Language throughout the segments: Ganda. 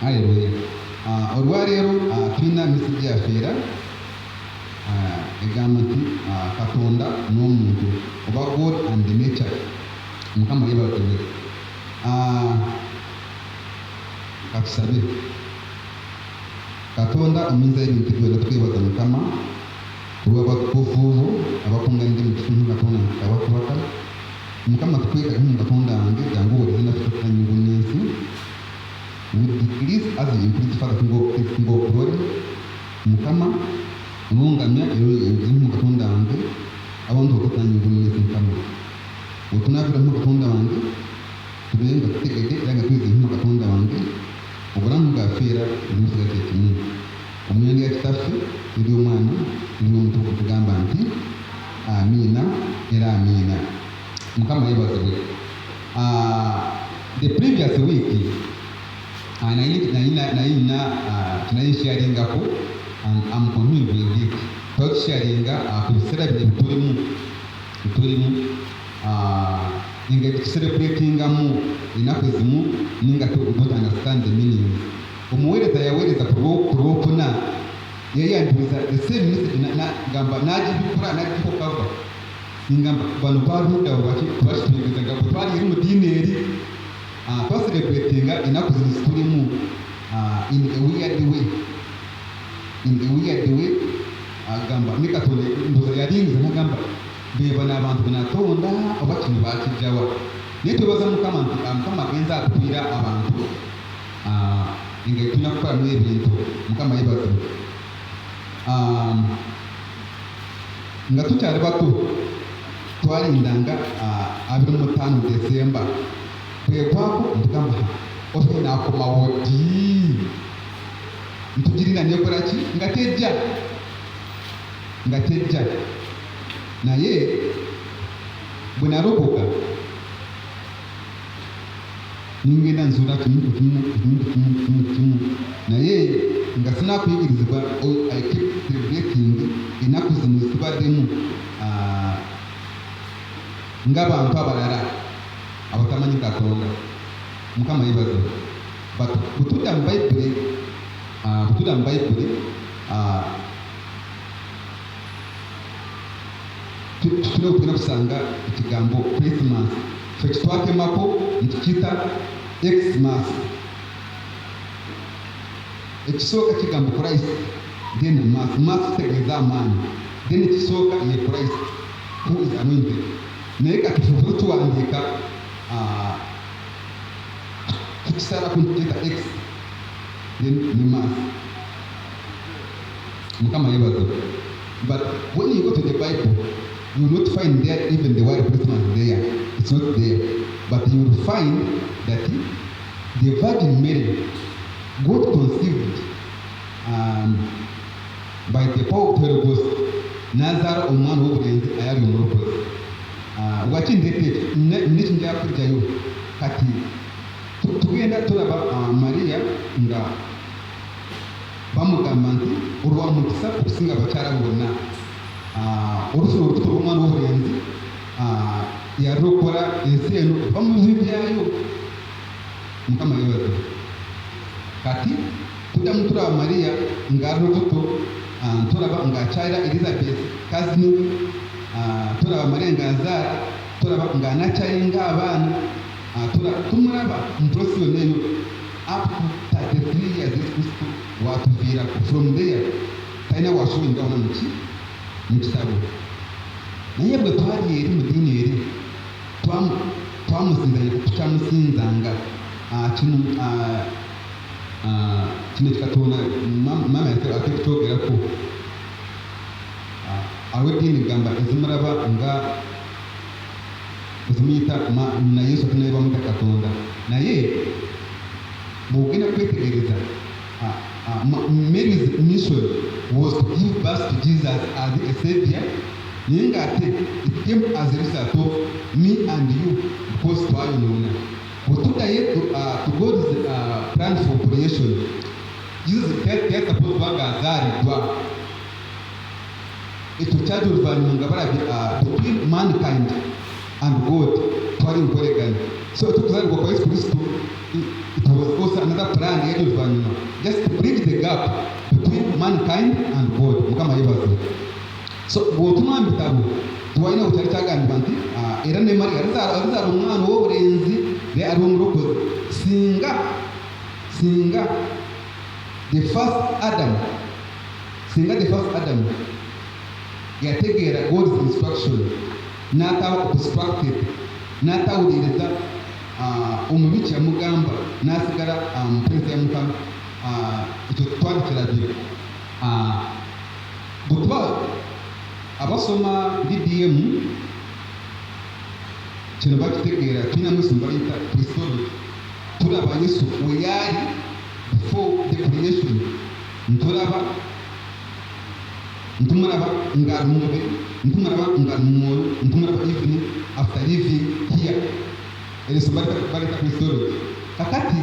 Haleluya. Olwa leero tulina message yafeera egamba nti Katonda n'omuntu oba God and the nature. Mukama yeebazibwe. Katusabe. Katonda omuyiza ebintu byonna twebaza Mukama olw'abatukuvu abakunganidde mu kitundu Katonda abakubaka. Mukama tukweka mu Katonda wange jangu olina tutukanyibu n'ensi. We decrease as you increase Father King of glory. Mukama olungamya mu Katonda wange abantu okutanyibu n'ensi Mukama. Otunabira mu Katonda wange tubenga tutegede era nga tweze mu Katonda wange obulamu bwafeera emusiga kyekimu. Omuyanja ya kitaffe tuli omwana tuli omutukuvu tugamba nti amiina era amiina. Mukama yeebazibwe. The previous week tunayisharingako and I'm continuing with it. Twakusharinga ku biseera bino tulimu nga tucelebratingamu ennaku ezimu ninga don't understand the meaning. Omuweereza yaweereza ku lwokuna yeyandiza the same message nagamba nagibikula nagikokava ningamba bano baludda bakitutegeeza nga bwe twali eri mu diini eri twacelebratinga ennaku zino zitulimu in a weird way. Agamba ne Katonda ndoza yalinze nagamba beba n'abantu benatonda oba kino bakijjawa naye twebaza Mukama nti Mukama agenza atukwira abantu nga tulina kukolamu ebintu. Mukama yeebazibwe. Nga tukyali bato twalindanga 25 December kwegwako ntugamba ofe naakomawo ddi ntugirina nekola ki nga tejja naye bwe nalokoka ningenda nzuula kimu naye nga sinakuyigirizibwa I keep celebrating ennaku zino zitubaddemu ng'abantu abalala abatamanyi Katonda. Mukama yeebazibwe. But bwetudda mu Bayibuli tugenda kusanga ekigambo Christmas ffe kitwatemako ntikiyita Xmas. Ekisooka kigambo Christ then Mass kitegeeza amaanyi then ekisooka ye Christ who is anointed. Naye kati ffe tuwandiika tukisala ku ntikiyita X then ne Mass. Mukama yeebazibwe. But when you go to the Bible, you will not find there even the word Christmas there. It's not there. But you will find that the Virgin Mary, God conceived by the power of the Holy Ghost, n'azaala omwana w'obulenzi ayali omulokozi. Wakindeeteekyo nekinjala kujjayo kati tugenda tulaba Maria nga bamugamba nti olwa mukisa okusinga abakyala bonna. Olusulo olutukuvu olw'omwana w'obulenzi yarokola ensi eno eva mu bibi byayo. Mukama yeebazibwe. Kati tuddamu tulaba Maria ng'ali lubuto, tulaba ng'akyalira Elizabeth kazini, tulaba Maria ng'azaala, tulaba ng'anakyayenga abaana, tumulaba mu process yonna eyo up to 33 years Kristo watuviirako. From there talina wasowingawo na mu kitabo. Naye bwe twali eri mu ddiini eri tukyamusinzanga kino kikatonda maama yaffe ate kitwogerako aw'eddiini gamba ezimulaba nga ezimuyita na Yesu ate naye bamuta Katonda. Naye bw'ogenda kwetegereza Mary's mission was to give birth to Jesus as a savior. Naye ng'ate it came as a result of me and you because twayonoona. Bwetuddayo to God's plan for creation, Jesus yali supposed kuba ng'azaaliddwa. Ekyo kyali oluvannyuma nga balabye between mankind and God twali nkolagana. So tukuzaalibwa kwa Yesu Kristo it was also another plan just to bridge the gap between mankind and God. Mukama yebaze. So bwotuma mbitabo tuwaina utari cyagambye nti era ne Maria arizara umwana w'uburenzi they are umurokozi singa the first Adam yategera God's instruction n'atawa obstructed n'atawuliriza umubikira mugamba n'asigara prince ya Mukama icyo twandikirabye butwa abasoma DDM kino bakitegera kina musumba yita Christology turaba Yesu weyari before the creation nturaba ngarumube ntumuraba ngarumwoyo ntumuraba even after living here Yesu barita Christology kakati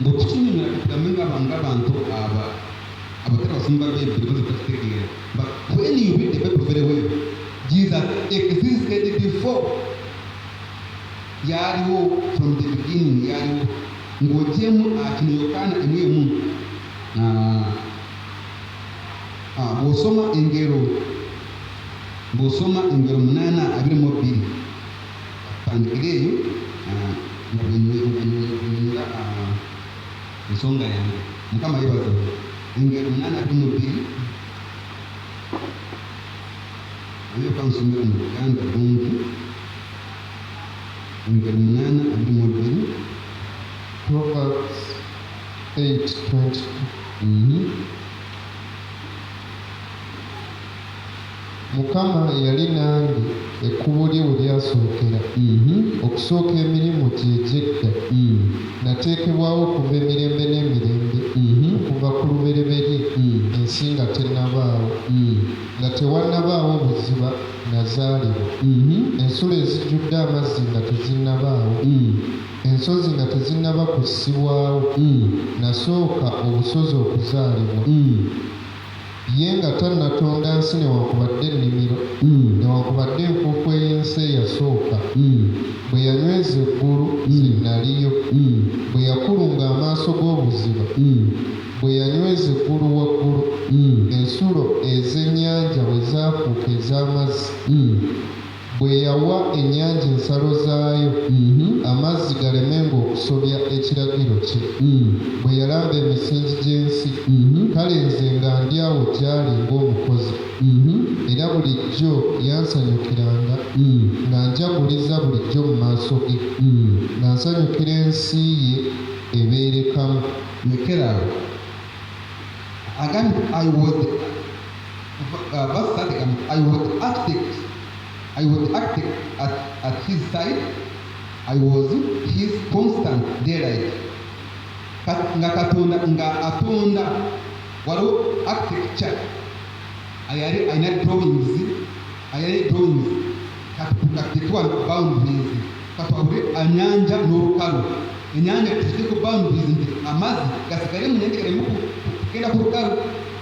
ngo tukinyura kutamenga abantu abatari basumba bebe bazitegera. But when you read the Bible very well, Jesus existed before yariwo from the beginning yariwo ngojemu akiniyokana imwe mu bosoma ingero munana abiri mu biri pandikireyo ngabinura nsonga yange Mukama yebaza ingero munana abiri mu biri ayo kansumira mu Uganda bungi ingero munana abiri mu biri Proverbs 8:22. Mukama yali nange ekkubo lye we lyasookera okusooka emirimu gye egy'edda nateekebwawo okuva emirembe n'emirembe okuva ku lubereberye ensi nga tennabaawo nga tewannabaawo buziba nazaalibwa ensulo ezijjudde amazzi nga tezinnabaawo ensozi nga tezinnaba kussibwawo nasooka obusozi okuzaalibwa ye nga tannatonda nsi newankubadde ennimiro newankubadde enfuufu ey'ensi eyasooka bwe yanyweza eggulu sinnaliyo bwe yakulunga amaaso g'obuziba bwe yanyweza eggulu waggulu ensulo ez'ennyanja bwe zaafuuka ez'amazzi bwe yawa ennyanja ensalo zaayo amazzi galemenga okusobya ekiragiro kye bwe yalamba emisingi gy'ensi kale nze nga ndi awo gy'ali ng'omukozi era bulijjo yansanyukiranga nga njaguliza bulijjo mu maaso ge nga nsanyukira ensi ye ebeerekamu. Mekerawo agambye I was acting at his side. I was his constant delight. Nga katonda nga atonda waliwo architecture ayina drawings katukatitwa boundaries katwabule anyanja n'olukalu enyanja tuziteko boundaries nti amazzi gasigale mu nyenjekere mu kugenda ku lukalu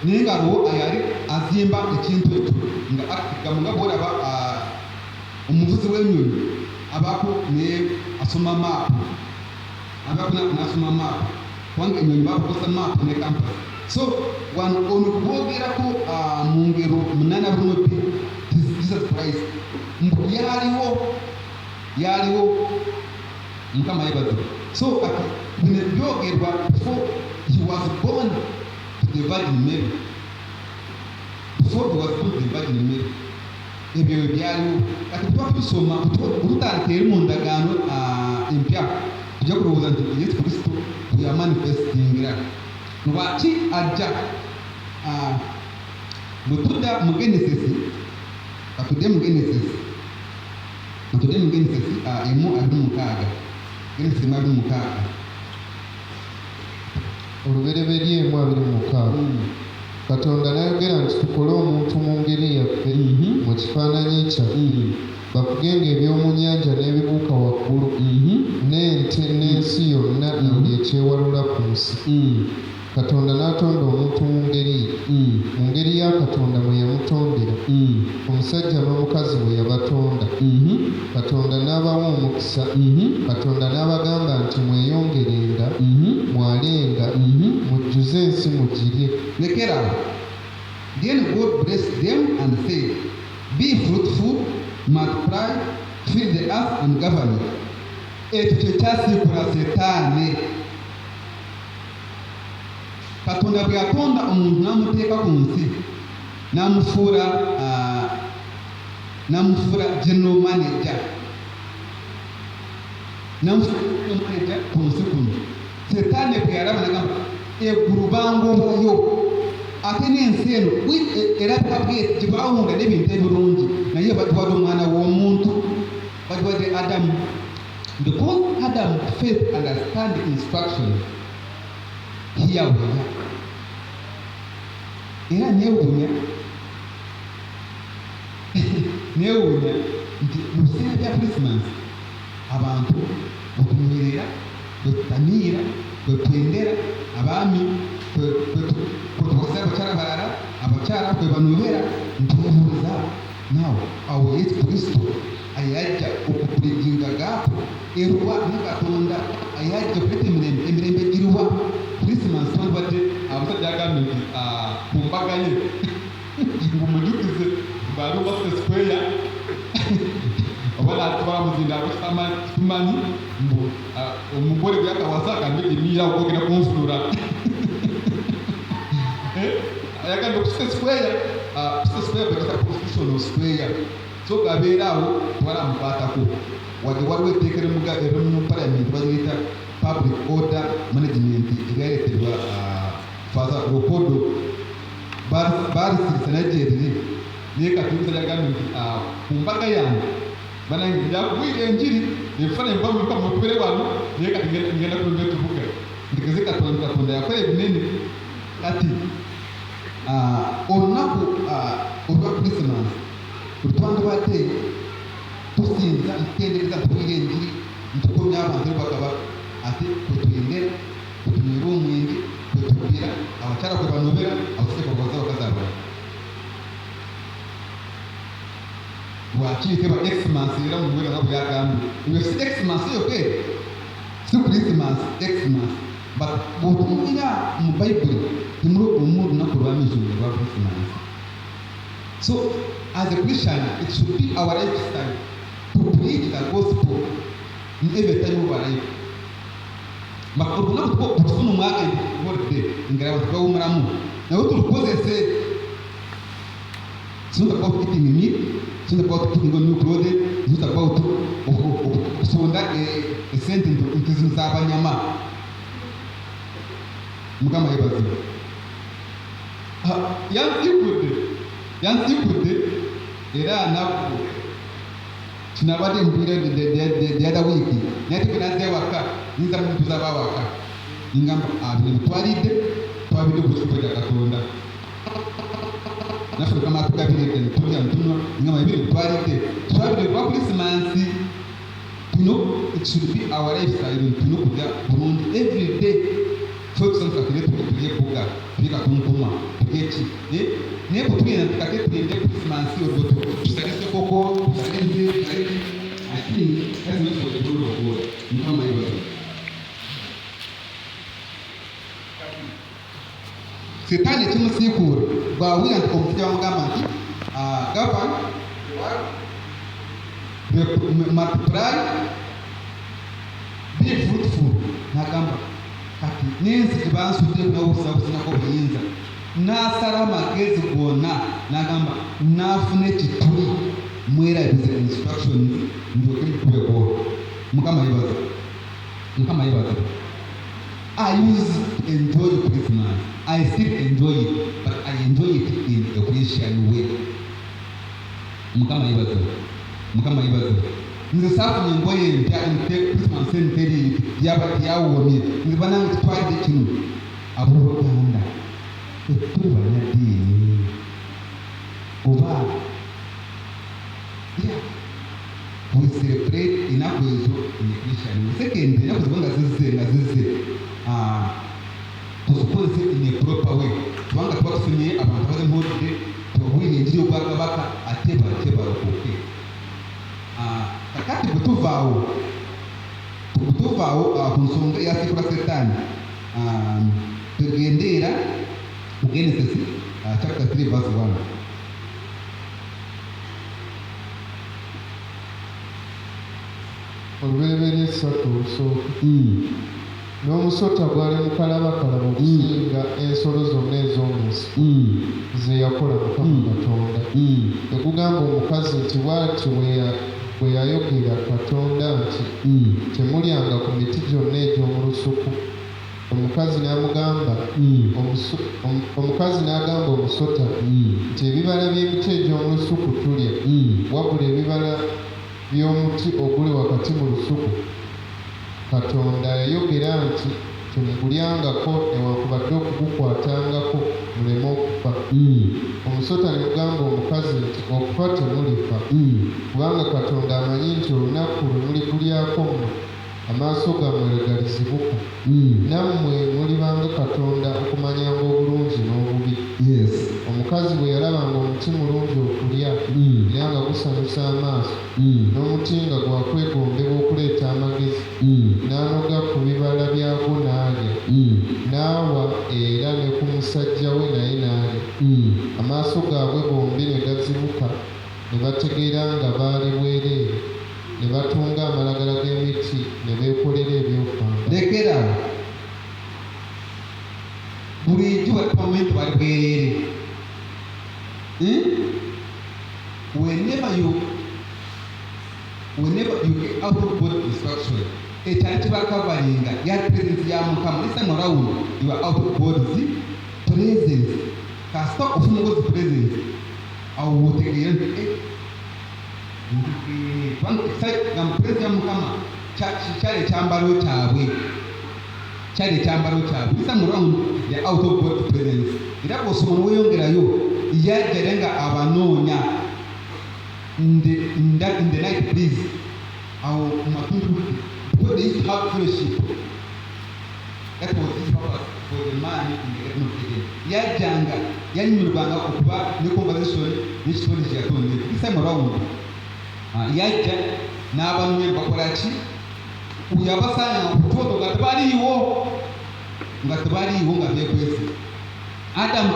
naye nga aliwo ayali azimba ekintu ekyo nga architecture nga bwolaba omuvuzi w'ennyonyi abaako ne asoma maapu n'asoma maapu kubanga ennyonyi bakukosa maapu ne campus. So wano ono kuboogerako mu ngero munana buno Jesus Christ mbu yaliwo Mukama yebaze. So kati bino byogerwa before he was born to the Virgin Mary. Ebyo byaliwo kati tuba tubisoma tutandika eri mu ndagaano empya tujja kulowooza nti Yesu Kristo bwe yamanifestingira lwaki ajja bwe tudda mu Genesis katudde mu Genesis emu abiri mukaaga Genesis emu abiri mukaaga olubereberye emu abiri mukaaga Katonda n'ayogera nti tukole omuntu mu ngeri yaffe mu kifaananyi kyaffe bafugenga eby'omu nnyanja n'ebibuuka waggulu n'ente n'ensi yonna na buli ekyewalula ku nsi Katonda n'atonda omuntu mu ngeri ya Katonda mwe yamutondera. Omusajja n'omukazi bwe yabatonda. Katonda n'abawa omukisa. Katonda n'abagamba nti mweyongerenga, mwalenga, mujjuze ensi mugirye. Lekera. Then God blessed them and said, be fruitful, multiply, fill the earth and govern it. Ekyo kyasiikula Setaani. Katonda bwe yatonda omuntu n'amuteeka ku nsi n'amufuula general manager ku nsi kuno. Setaani bwe yalaba n'agamba eggulu bangobayo ate n'ensi eno erabika bw'eti gye baawunda n'ebintu ebirungi naye bagiwadde omwana w'omuntu, bagiwadde Adamu. Because Adam failed to understand the instruction, here we are. Era neewuunya nti mu biseera bya Christmas abantu bwe tunywerera, bwe tutamiira, bwe twendera, abaami bwe tukozesa abakyala balala, abakyala bwe banobera, ntubuuliza naawe awo Yesu Kristo ayajja okukuliginga gaapo eruwa ne Katonda ayajja okuleta emirembe giruwa. Christmas twandibadde amusajja agambye nti ku mbaga ye ngumujukize baaluba square oba natwala muzinda tumanyi mbu omugole bwe yakawasa agambe emiira okugenda kunfulula ayagambye okusa square bagasa constitutional square. So gabeeraawo twala mukwatako wadde waliwo etteeka erimu mu parliament baliyita public order management eryaleetebwa Father Leopoldo baalisirisa najeerere naye kati omusajja agambye nti ku mbaga yange banange njakubwira enjiri ebifaananyi mbamuka mutubere wano naye kati ngenda kulumba ekibuga ntegeze Katonda yakola ebinene. Kati olunaku olwa Christmas lutwandibadde tusinza ntutendereza ntubuulira enjiri ntukomya abantu bagaba ate kwetuyendera kwetunywera omwenge kwetubbira abakyala kwe banobera abasajja kwe baza bakazi abalala. Lwakiyitibwa Xmas era mumuwera nga bwe yagambye ebyo si Xmas yoke si Christmas Xmas but bw'otunuulira mu Bayibuli temuli olunaku lw'amizugo lwa Christmas. So as a Christian, it should be our lifestyle to preach the gospel in every time of our life. But olunaku tufuna omwaka holiday ngera abantu bawumulamu naye tulukozese. It's not about eating meat, it's not about putting on new clothes, it's not about okusonda esente nti z'abanyama. Mukama yebazibu. Yansikudde era nabwo kinabadde mpulira the other week naye tegenaze waka nyinza muntu z'abawaka ngamba abiri mutwalidde twabidde ku kifo kya Katonda naffe Mukama atugabiridde netulya ntunywa ngamba ebiri mutwalidde twabidde kwa Christmas. It should be our lifestyle tulina okujja bulungi every day focusing on the buga bika kunkuma bigeki naye bwe tugenda tukate tugende Christmas olwo tusalise koko tusalise lakini that's not for the glory of God. Mukama yebaza. Setaani ekimusiikuula bw'awulira nti omusajja bamugamba nti govern, multiply, be fruitful, n'agamba kati n'ensi gye bansudde n'obusabuzinako obuyinza n'asala amagezi gonna n'agamba n'afuna ekituli mwerabize instructions ndyoke mukubeko. Mukama yebaza. Mukama yebaza. I used to enjoy Christmas. I still enjoy it, but I enjoy it in a Christian way. Mukama yebaza. Mukama yebaza. Nze saafunye engoye empya Christmas enteri yawomye nze banange tutwalidde kino abooluganda tuli bannaddiini oba we celebrate ennaku ezo in a Christian way. Second, ennaku ziba nga zizze tuzikozese in a proper way kubanga tuba tufunye abantu abaze mpulidde tubawulire enjiri y'obwa kabaka ate balokoke. Kakati bwe tuvaawo ku nsonga eyasiibula Setaani, tugendeera mu Genesis chapter 3 verse 1. Olubereberye 3 olusooka. N'omusota gwali mukalabakalaba okusinga ensolo zonna ez'omu nsi ze yakola Mukama Katonda. Tekugamba omukazi nti bw'atyo bwe yayogera Katonda nti temulyanga ku miti gyonna egy'omu lusuku. Omukazi n'agamba omusota nti ebibala by'emiti egy'omu lusuku tulya, wabula ebibala by'omuti oguli wakati mu lusuku Katonda yayogera nti temugulyangako newankubadde okugukwatangako muleme okufa. Omusota ne gugamba omukazi nti okufa temulifa, kubanga Katonda amanyi nti olunaku lwe muligulyako mmwe amaaso gammwe lwe galizibuka, nammwe mulibanga Katonda okumanyanga obulungi n'obubi. Omukazi bwe yalabanga omuti mulungi okulya era nga gusanyusa amaaso, n'omuti nga gwakwegombebwa okuleeta amagezi, n'anoga ku bibala byagwo n'alya, n'awa era ne ku musajja we naye n'alya. Amaaso gaabwe bombi ne gazibuka, ne bategeera nga baali bwereere, ne batunga amalagala g'emiti ne beekolera ebyokwambala. Lekera bulijjo batupamumente bali bwereere. Whenever you get out of body destruction, ekyali kibakavalinga ya presence ya Mukama. This time around you are out of body presence. Kasita ofuna God's presence awo wotegeera nti presence ya Mukama kyali ekyambalo kyabwe. This time around they are out of God's presence. Era bw'osobola weyongerayo yajja nga abanoonya in the night breeze awo matundu because they used to have fellowship. That was his purpose for the man in the Garden of Eden. Yajjanga yanyumirwanga okuba ne conversation n'ekitone kye yatonde. This time around yajja n'abanoonya bakola ki? Yabasaanga okutoto nga tebaliiwo nga beekwese. Adamu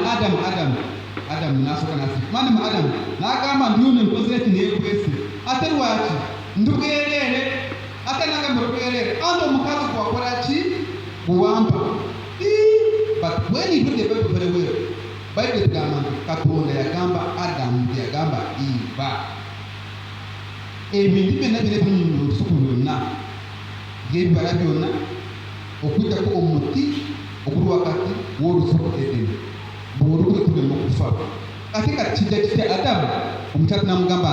n'asooka n'asiima. Mwana Adamu n'agamba ndi ono nkoze eki neekwese. Ate lwaki? Ndi bwereere. Ate n'agamba bwereere. Ate omukazi gwakola ki? Guwampa. But when you read the Bible very well, Bible egamba nti Katonda yagamba Adamu yagamba Eva. Ebintu byonna biri mu lusuku lwonna by'ebibala byonna okujjako omuti oguli wakati w'olusuku Edeni bw'olugule tulema okufa. Ate kati kijja kitya Adamu omukyala n'amugamba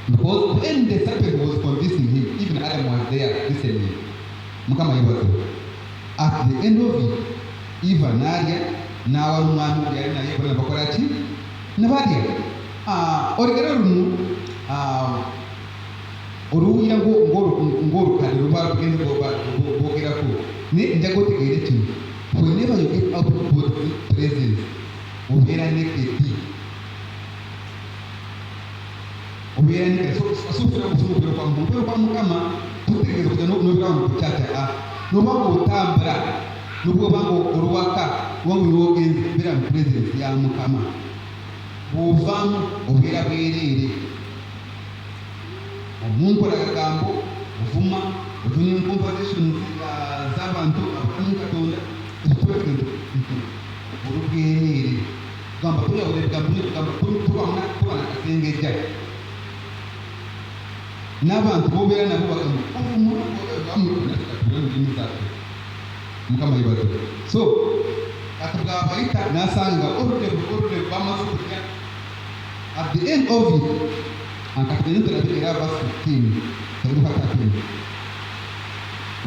because when the serpent was convincing him, even Adam was there listening. Mukama yebaze. At the end of it, Eva n'alya n'awala omwami oli yali naye bonna bakola ki? Ne balya. Olugero luno oluwulira ng'olukale luba lugenze bwogerako naye njaga otegeere kino. Whenever you get out of God's presence, obeera naked. Asufira okufuna obubiro kwa Mukama tutegeeza kujja n'obirawo mukukyakya noba ng'otambula nobwoba ng'oluwaka oba ng'ogenze beera mu presence ya Mukama. Bw'ovaamu obeera bwereere. Omunkolagagambo ovuma otunya conversations z'abantu abatamu Katonda ekikwekento olubwereere gamba tuyawula ebigambo tuba nakasengejja n'abantu bobeera nabo bagamba Mukama yebaze. So kati bw'abayita n'asanga oludde bamaze okulya. At the end of it, akatugenda tulabe era verse 15 tuli pakati.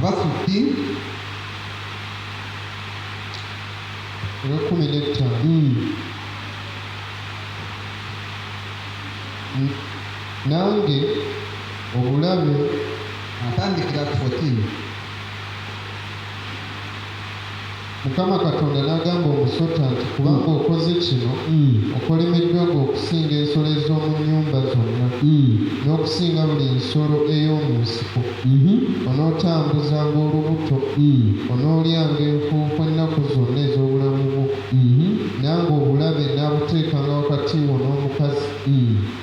Verse 15 nange obulabe atandikira ku 14 Mukama Katonda n'agamba omusota nti kubanga okoze kino okolemeddwa gwe okusinga ensolo ez'omu nnyumba zonna n'okusinga buli nsolo ey'omu nsiko. Onootambuzanga olubuto, onoolyanga enfuufu ennaku zonna ez'obulamu bwo, nange obulabe naabuteekanga wakati wo n'omukazi,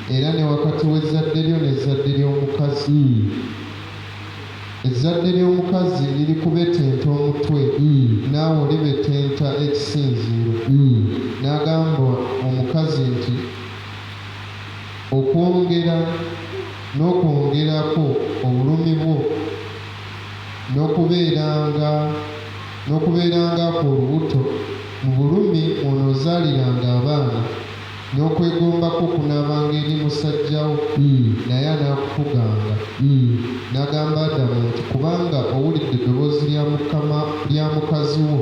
era ne wakati w'ezzadde lyo n'ezzadde ly'omukazi. Ezzadde ly'omukazi lirikubetenta omutwe, naawe olibetenta ekisinziiro. N'agamba omukazi nti okwongera n'okwongerako obulumi bwo n'okubeerangako olubuto, mu bulumi onoozaaliranga abaana, n'okwegombako kunaabanga eri musajjawo, naye anaakufuganga. N'agamba Adamu nti kubanga owulidde eddoboozi lya mukazi wo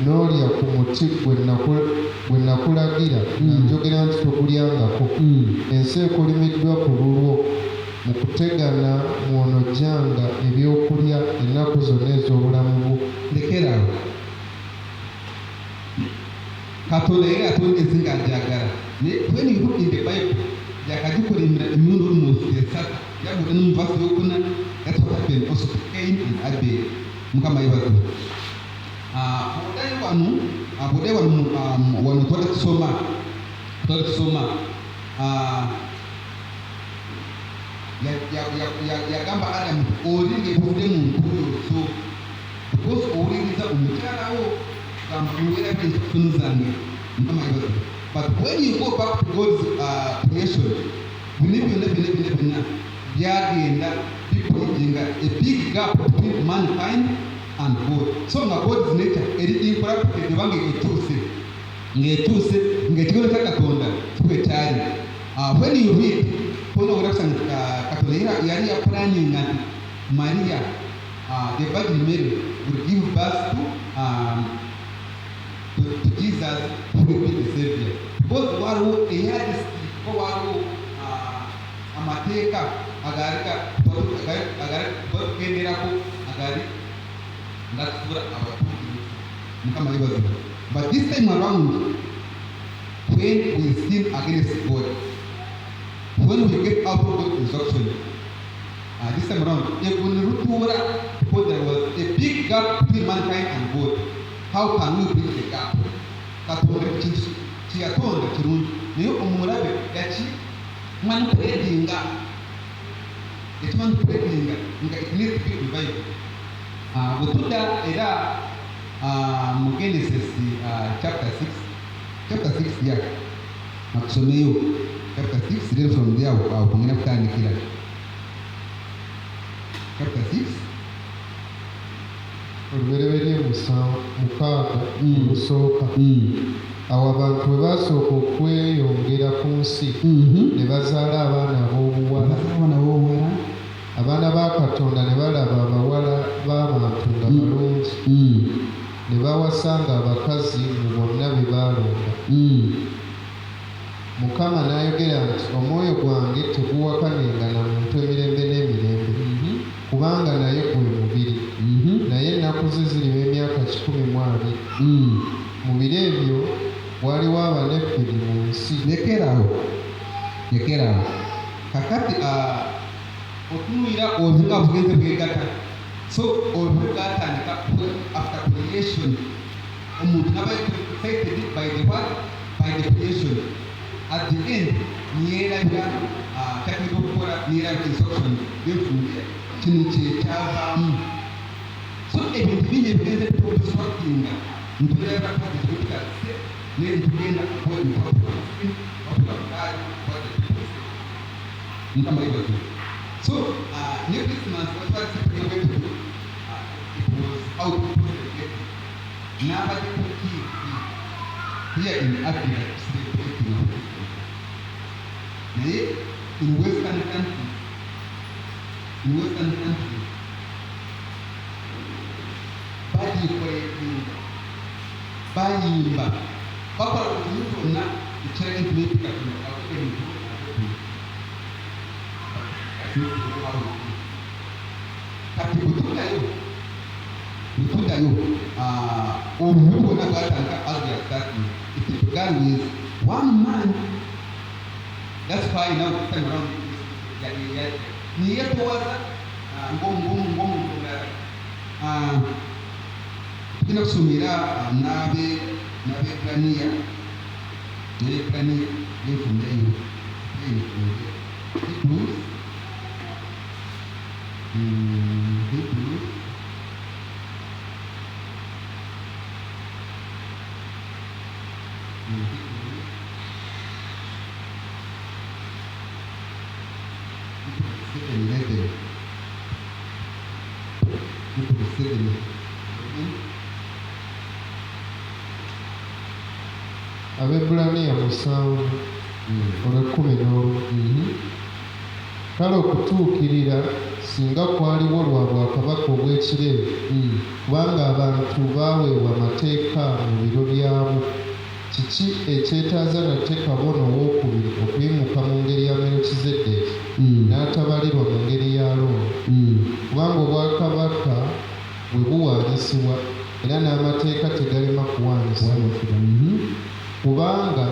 n'olya ku muti gwe nakulagira nga njogera nti togulyangako, ensi ekolimiddwa ku lulwo mu kutegana mw'onojjanga ebyokulya ennaku zonna ez'obulamu bwo. Lekerawo. Katonda yali atondeze ng'agyagala. When you look in the Bible, yakagikolera emirundi almost esatu. Yagudde no mu verse yokuna, that's what happened also to Cain and Abel. Mukama yebaze. Budde wano twali tusoma yagamba Adamu olinga ebuvudde mu nkuyo zo because owuliriza omukyala wo gamba mubera by'entono zange. Mukama yebaze. But when you go back to God's creation, byonna byagenda bibridginga a big gap between mankind and God. So nga God's nature eri incorrupted kubanga etuuse ng'ekigono kya Katonda kwe kyali. When you read Paul kusanga Katonda yali yapulaninga nti Maria, the Virgin Mary, would give birth to Jesus, who will be the Savior. Both waliwo eyadisiko waliwo amateeka agagenderako agali ngatufuula abatuukirivu. Mukama yebaze. But this time around, when we sin against God, when we get out of God's instruction, this time around, because there was a big gap between mankind and God. How can we bridge the gap? Katonda kiyatonda kirungi naye omulabe yakimanipuletinga nga it needs to be revived. Bwe tudda era mu Genesis chapter 6 ya nakusomeyo chapter 6 rero from there kungenda kutandikira chapter 6 olubereberye 6 olusooka. Awo abantu bwe basooka okweyongera ku nsi ne bazaala abaana ab'obuwala. Abaana ba Katonda ne balaba abawala b'abantu nga balungi, ne bawasanga abakazi mu bonna be baalonda. Mukama n'ayogera nti omwoyo gwange teguwakanenga na muntu emirembe n'emirembe, kubanga naye gwe mubiri, naye ennaku ze zirimu emyaka 120. Mu biro ebyo waliwo abanefiri mu nsi. Lekerawo kakati otunulira obuga bugenze bwegata. So obuga atandika after creation, omuntu naba affected by the creation. At the end niyerabira kyakiriza okukola niyerabira instruction y'enfumbe kino kyekyavaamu. So ebintu bingi ebigenze bitobiswakinga ntuleba kakatizibitase naye ntugenda Mukama yebaze. So new Christmas was what people were to do. It was out of the gate. Nobody could keep here in Africa celebrating our Christmas. In Western countries, bayimba bakola ku kintu kyonna ekiraga nti beepika kino kati bwe tuddayo tuddayo obubi bwonna bwatandika as starting. It began with one man. That's why now this time around niye towaza ngomuntu omulala tugenda kusomera n'abeebbulaniya benfuneyo Hebrews Abebbulaniya 7:11. Kale okutuukirira singa kwaliwo lwa bwakabaka obw'ekirevu, kubanga abantu baaweebwa amateeka mu biro byabwo, kiki ekyetaaza nate kabona owookubiri okuyimuka mu ngeri ya Merukizeddeeki n'atabalirwa mu ngeri ya Alooni? Kubanga obwakabaka bwe buwaanyisibwa era n'amateeka tegalema kuwaanyisibwa. Kubanga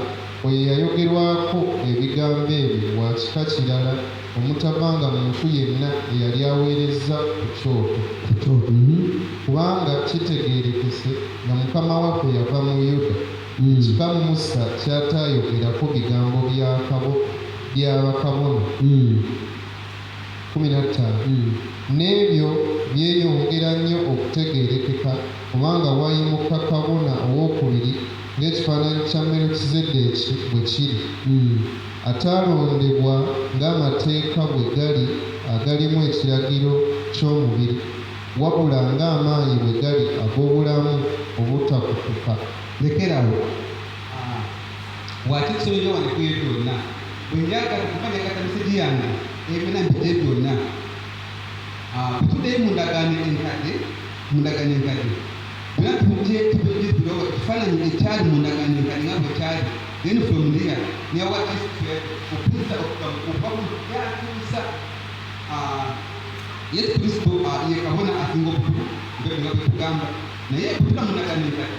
oyo yayogerwako ebigambo ebyo wa kika kirala omutabanga muntu yenna eyali aweereza ku kyoto. Kubanga kitegeerekese nga Mukama waffe yava mu Yuda, ekika Musa kyataayogerako bigambo by'abakabona. 15. N'ebyo byeyongera nnyo okutegeerekeka kubanga wayimuka kabona owookubiri ng'ekifaananyi kya Merukizeddeeki bwe kiri, ataalondebwa ng'amateeka bwe gali agalimu ekiragiro ky'omubiri, wabula ng'amaanyi bwe gali ag'obulamu obutakutuka. lekerawo waki tusomera wano kuyo byonna bwe njagala kumanya katamisi yange ebyonna mpite byonna tutuddeyo mu ndagaano enkadde byonna tubijjukirawo ekifaananyi ekyali mu ndagaano enkadde nga bwe kyali then from there ne what is okutuusa okuva ku byatuusa Yesu Kristo ye kabona asinga obukulu nga bwe tugamba naye kutula mu ndagaano enkadde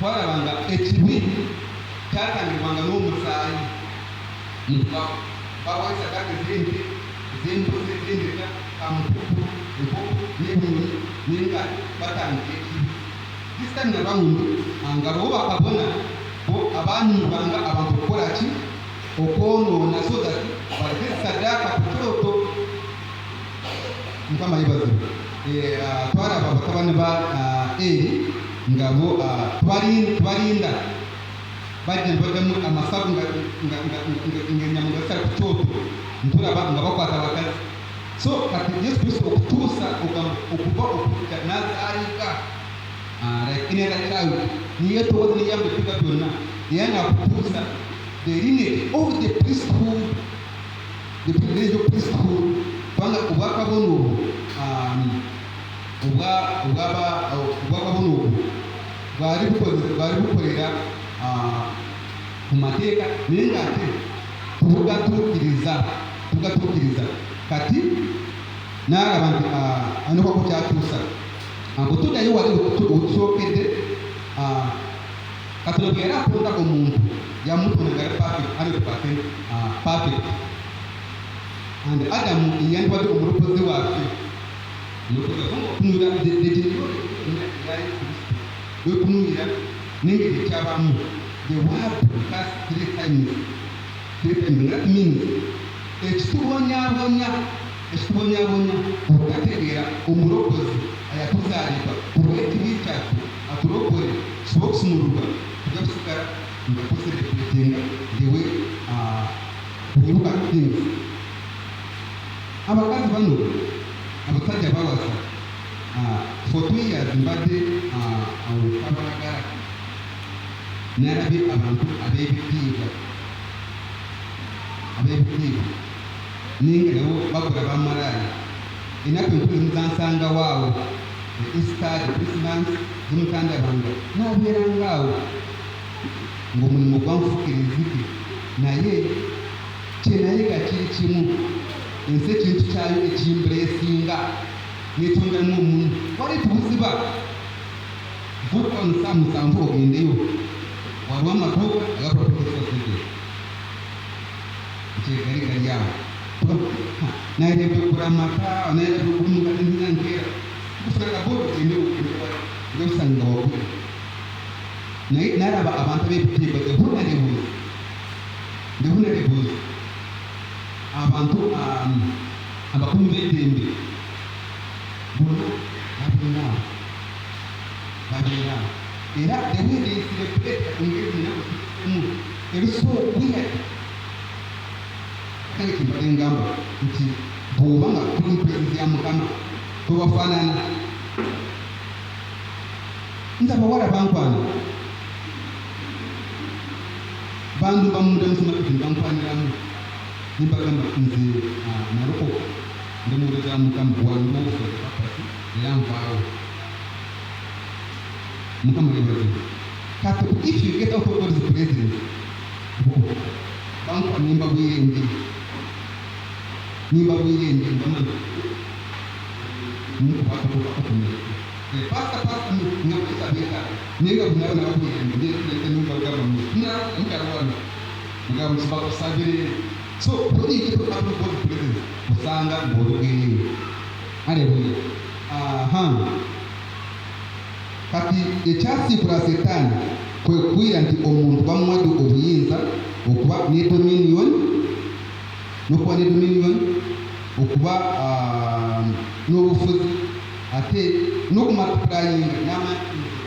twalabanga ekibi kyatangirwanga n'omusaayi baweesa gake z'embuzi z'endiga kamutuku enkoko n'ebinyonyi nenga batandika ekibi disitani nga bawundi nga bo bakabona bo abanyumbanga abantu okukola ki okwonoona so that baleke sadaaka ku kyoto. Mukama yeebazibwe. Twalaba batabani ba Eri nga bo twalinda bajja nebaddamu amasavu ng'ennyama nga zisala ku kyoto ntulaba nga bakwata abakazi. So kati Yesu Kristo okutuusa okuva okujja n'azaalika like in a child niye towaza niyambe tuga byonna era nakutuusa the lineage of the priesthood, the privilege of priesthood, kubanga obwakabona obwo obwakabona obwo bwali bukolera ku mateeka naye ng'ate tugatuukiriza kati n'alaba nti anokako kyatuusa ngo tuddayo wali otusookedde Katonda bwe yali atonda omuntu yamutonda nga perfect and Adamu yandibadde omulokozi waffe okutunuulira n'engeri ekyabamu the word cast 3 times that means ekitubonyaabonya okugategeera omulokozi ayatuzaalibwa olw'ekibi kyaffe atulokole tusobola okusumululwa tujja kusigala nga tuserepuletinga ndewe nyiruka things. Abakazi bano abasajja bawasa for 2 years mbadde kabalagala nalabye abantu ab'ebitiibwa ninga nabo bakola bamalaaya ennaku enkulu zimuzansanga waawo Easter Christmas zimutandabanga nabeeranga awo ng'omulimu gwanfukirizike naye kyenaye gakiri kimu ensi ekintu kyayo ekimbuleesinga netondamu omuntu wali tubuziba vuka omusaha musanvu ogendeyo waliwo amatuuka agaprofesa sente ekyegali awo nairebe kugura amata nairebe kugura omugati ntizankera kufuna akabodo ogendeyo osanga wagula naye naraba abantu ab'ebitiibwa ndebunarebuuzi abantu abakumi b'eddembe bonna babeera era the way they celebrate engagement it is so weird. Kale kimbadde ngamba nti bw'oba nga kuli pulezidenti ya Mukama tobafaanana. Nze abawala bankwana bandu bamudamusi maketi bankwaniramu nimbagamba nze nalokoka ndemuwuliriza Mukama wange obusozi papasi era nvaawo. Mukama yebaze kati if you get out of God's presence bankwa nimba bwirenge mbamana nikubakutukakutumira pasta ngakusabika ninga bunabona babwirenge ndetse numva bwaba nkarwana ngabo sibakusabire so kuri iki tukabona God's presence usanga ngorugenge haleluya. Kati ekyasiibula Setaani kwe kwira nti omuntu bamuwadde obuyinza okuba ne dominion okuba n'obufuzi ate n'okumultiplyinga n'ama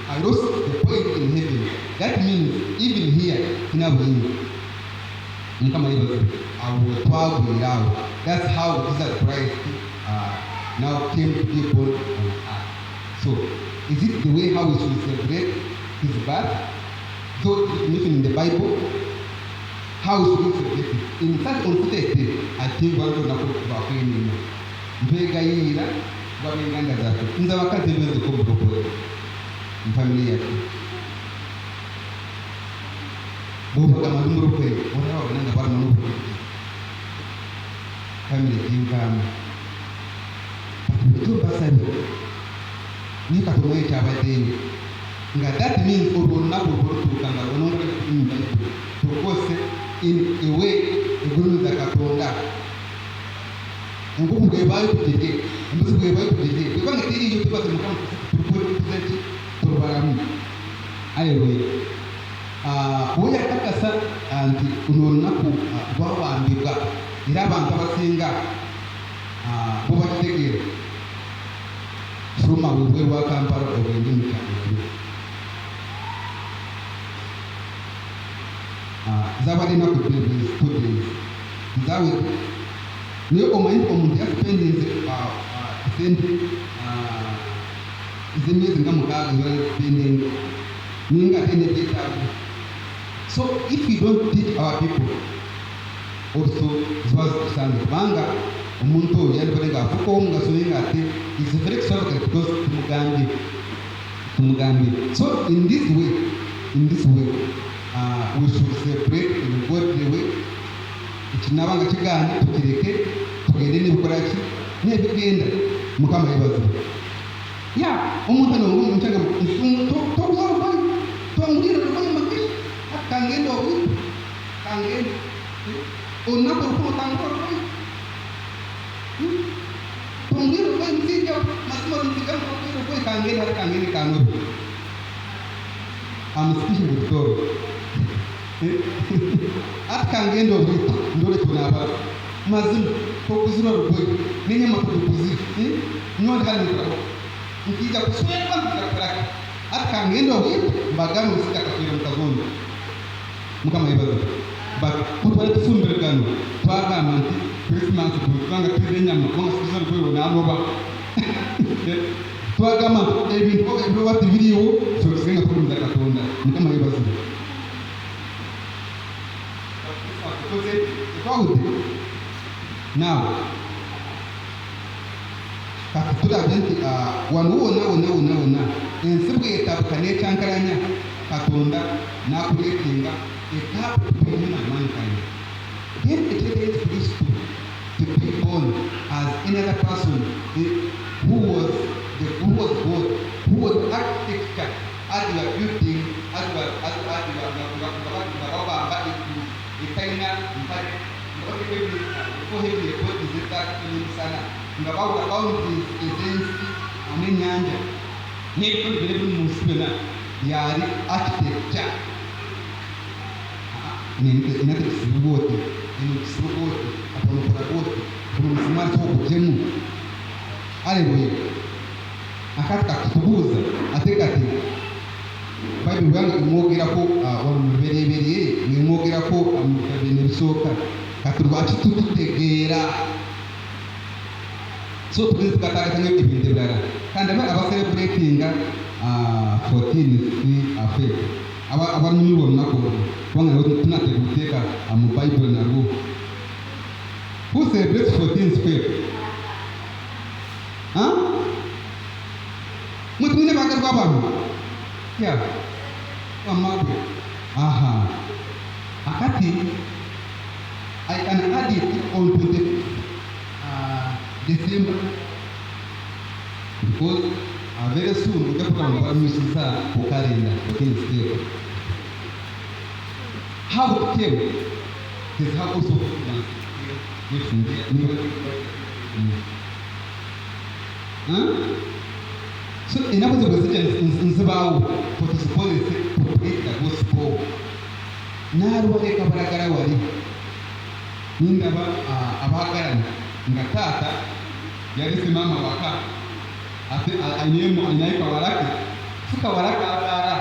I lost the point in heaven. That means even here sina buyinza Mukama yebaze awo twagwiraawo. That's how Jesus Christ now came to be born on earth. So is it the way how we should celebrate his birth? So it's mentioned in the Bible. How should we celebrate it? In such uncertainty, I think one of the people mbegayira babenganda zaffe nze abakazi benze ko bulokole mufamily yaffe bw'obagamba ndi mulokole olaba bananga balama n'obulokole family gy'envaamu kati bwe basabye ni Katonda ekyabaddeyo nga that means olwo olunaku olwolutuuka nga onongera tukose in a way egulumiza Katonda. Enkuku bwebaayo tugirye, embuzi bwebaayo tugirye, kubanga teriiyo tubaze Mukama tukuze tulubalamu. Haleluya. Bw'oyakakasa nti luno olunaku lwawambibwa era abantu abasinga bo bakitegeera fuluma bwe lwa Kampala ogende mu kyalo zabadde ennaku bbiri zawedde naye omanyi omuntu yasipendinze sente z'emyezi nga mukaaga ezasipendinga naye nga ate nebyetaago. So if we don't teach our people also ziba zitusange kubanga omuntu oyo yandibadde ng'afuuka omugaso naye ng'ate is very extravagant because tumugambye. So in this way we should celebrate in a godly way. Ekinabanga kigaanye tukireke tugende nebikolaki nebigenda Mukama yebaze. Omuntu nomukyanga tokuza olubayi tongulira olubayi makiri kangenda obwitu kangenda olunaku olukulu tangula olubayi tongulira olubayi musijja masima olubayi kangende kanobe. I'm speaking with God. Ati kangenda obwitu ndole tunaba mazima tokuzira olubayi nenyama tukuzira nyondi halikako nkija kusweka mutakulaka ati kangenda obwitu mbagano musika kakira mukagondo Mukama yebaze. But kutwale tufumbire gano twagamba nti Christmas tukanga tulya enyama kubanga sikizira olubayi onaloba twagamba ebintu ebiwati biriwo tukisenga tukulumiza Katonda. Mukama yebaze. Now kati tulabye nti wano wonna ensi bw'etabuka n'ekyankalanya Katonda n'akuleetenga etabu tulimu mankind. Then it is Christ to be born as another person who was God, who was you are building, as you are bambadi ikaina mpaka ko hebi ko dizita kini sana ngabawu account agency amenyanja ni ko bele musibena yari architecture ni inate sibuoti apono parabote kuma msimari ko kujemu aleluya akataka kutubuza atekati Bible yangu imwogera ko wamuberebere imwogera ko amukabene bisoka katurwachi tututegera so tugize tukatagatanyo ibindi birara kandi aba celebrating 14 si afe aba nyubo nako wanga tunate guteka mu Bible nago who celebrates 14 square mutumine bagarwa abantu ya wamabu aha akati I can add it on 20 December because very soon utakuta mfanyisa kwa kalenda lakini sio how it came is how also so inapoza president nzibao for to support the gospel naruwa ekabaragara wali nindaba abagarana ngatata yari simama waka ate anyemo anyaipa waraka suka waraka ara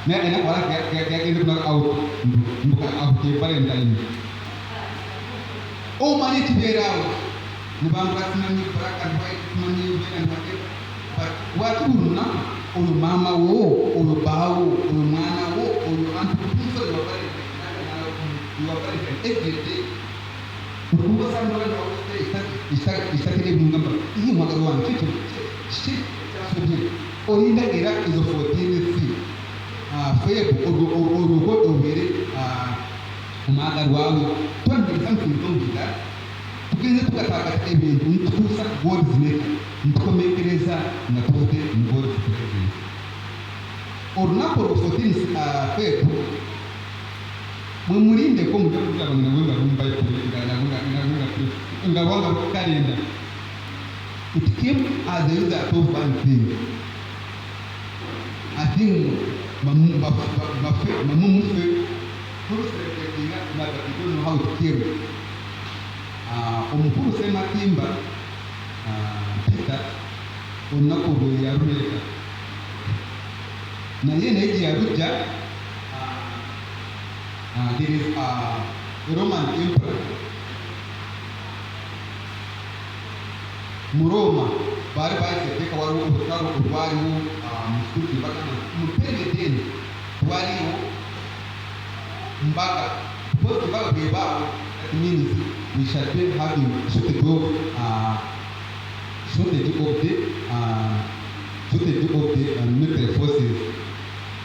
na ina waraka ya kuna out mbuka out valentine o mani tiberao nibamba sinani baraka ndwai mani ubena but watu na uyu mama wo uyu bawo uyu mwana wo uyu antu kuzo you are very every day ukuba sana ndo istakile bungamba iyi mwagaro wangu kitu shit orinda era izo 14 si febo orugo obere umagaro wawe twende something don't that tukize tukataka ebintu ntukusa God's nature ntukomekereza na tuvuge God's presence orunapo 14 febo mumurinde ko mujya kugira ngo nawe barumva ngabanga kalenda it came as a result of one thing I think mamu but I don't know how it came omukuru sema timba Peter onako yarureka na yeye naiji yaruja there is a Roman emperor Muroma bari teka waru ubutaro ubariho musuki bakana mupende deni waliho mbaga both mbaga beba that means we shall be having shortage of the military forces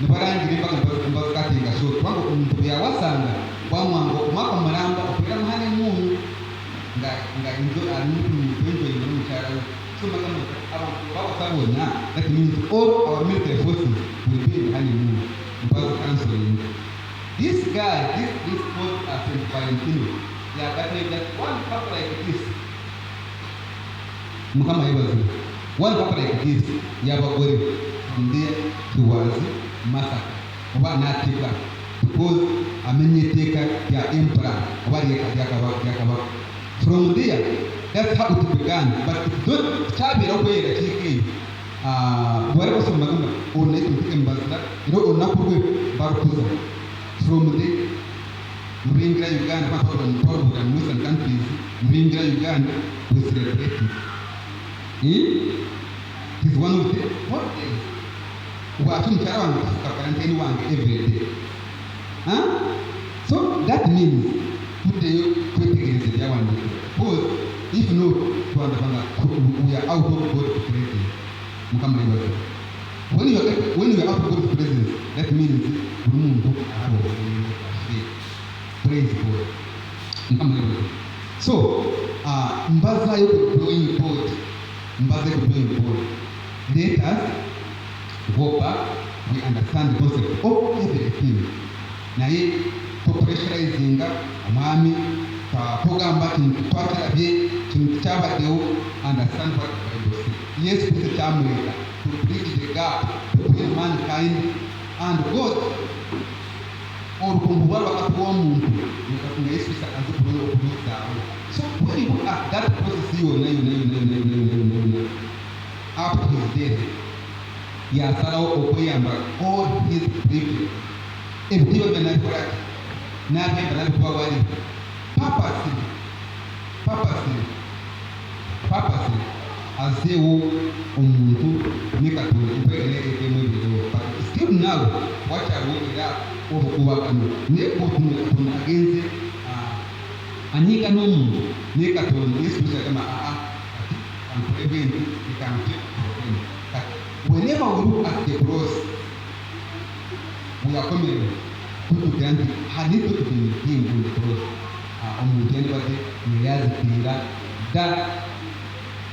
nibarangire mbaga katinga so twango umuntu yawasanga bamwango kumaka maramba opera mahane munyu nga inzo anutu inzo mchara so makamo abantu babasabona that means all our military forces will be behind munyu mbaga canceling this guy this called Saint Valentino ya got just one cup like this mukama yebazi one cup like this yabagore from there he was massacre oba natika because amenyeteka ya emperor oba yakaba from there that's how it began but it don't chabira kwera chike wale basoma kama ona itike mbazira iro onakurwe barukuza from there Muringira Uganda bafora mporo bwa Western countries Muringira Uganda we celebrate it is one of the holidays watu mchara wangu kwa quarantine wangu every day so that means today kwetegereze ya wangu because if not tuandapanga we are out of God's presence mukama ibaza when you are out of God's presence that means umuntu abo praise God mukama ibaza so mbaza yo drawing board let us go back we understand the concept of everything. Naye tupressurizinga omwami tugamba kintu twakirabye kintu kyabaddewo, understand what the Bible says. Yesu Kristo kyamuleka to bridge the gap between mankind and God. Orukungu bwali wakati w'omuntu nga Yesu Kristo aze kuluzaawo. So when you look at that process yonna up to his death, yasalawo okweyamba all his privilege. Ebitiibwa byonna bikolaki n'agenda nabikuba wali purposely azeewo omuntu ne Katonda empeerereetemu ebiriwo. But still now wakyaliwo era obukubagano naye otunga Katonda agenze anyiga n'omuntu ne Katonda Yesu Kristo agamba kati kankole bwenti ekanti kati whenever we look at the cross we are coming tutugira nti had it not been him on the cross omuntu yandibadde yeyazikirira ddala.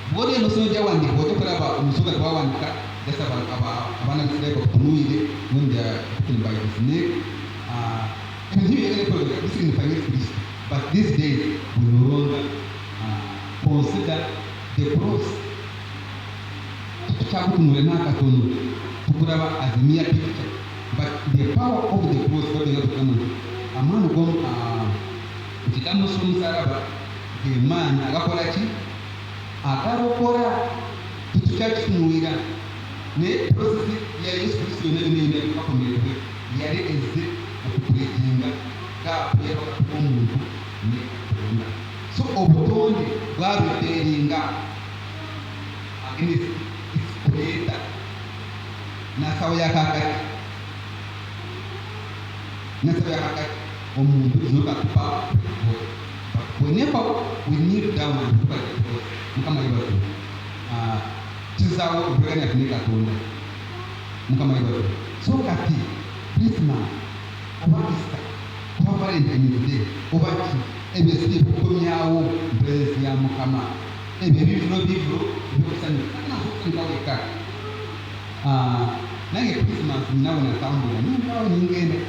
Bw'oli enosomo gyawandikibwa ojja kulaba omusoga gwawandika just abaana b'Isirayiri bakutunuulire when they are written by the snake. Ebintu byegere bisignifying Yesu Kristo. But these days we no longer consider the cross. Tukyakutunuulira n'akatono tukulaba as a mere picture. But the power of the cross babenga tugamba nti amaani ekigambo ky'omusaalaba ge maanyi agakola ki? Agalokola. Tukyakitunuulira naye prosesi ya Yesu Kristo yonna bakomererwe yali ezze okukulekinga gaapu y'abakati b'omuntu ne Katonda. So obutonde bwabeteringa against its creator n'asawo yakakati omuntu is not at power. But whenever we kneel down and look at the cross, Mukama yebato kizaawo obulagane yaffe ne Katonda. Mukama yebato. So kati Christmas oba Easter oba Valentine's Day oba ki ebyo si bikukomyawo presence ya Mukama. Ebyo bivulo ebyokusanyuka weka. Nange Christmas ninawe natambula ningawo ningenda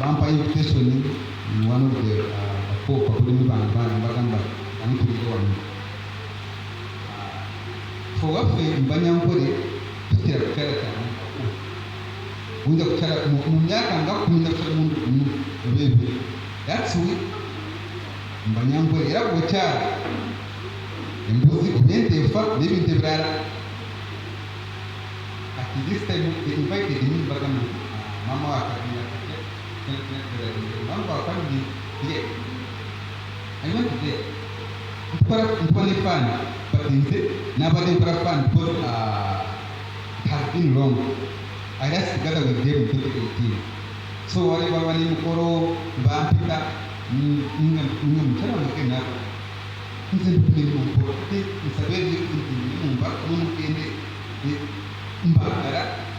bampa invitation in one of the folk bakulimu bagamba anitulire wano fowaffe mubanyankole tutera kukyala cyane oyinza kukyala mu myaka nga 10 oba 2. That's we mubanyankole era bwokyala embuzi oba ente efa n'ebintu ebirala. At this time they invited me bagamba mama wakagenda mambo family here. I went there. Mpone fan, but instead nobody fan because it has been long. I just together with them in 2018. So whatever one in Koro, Bampita, Mchana Mkena, it's a very different thing.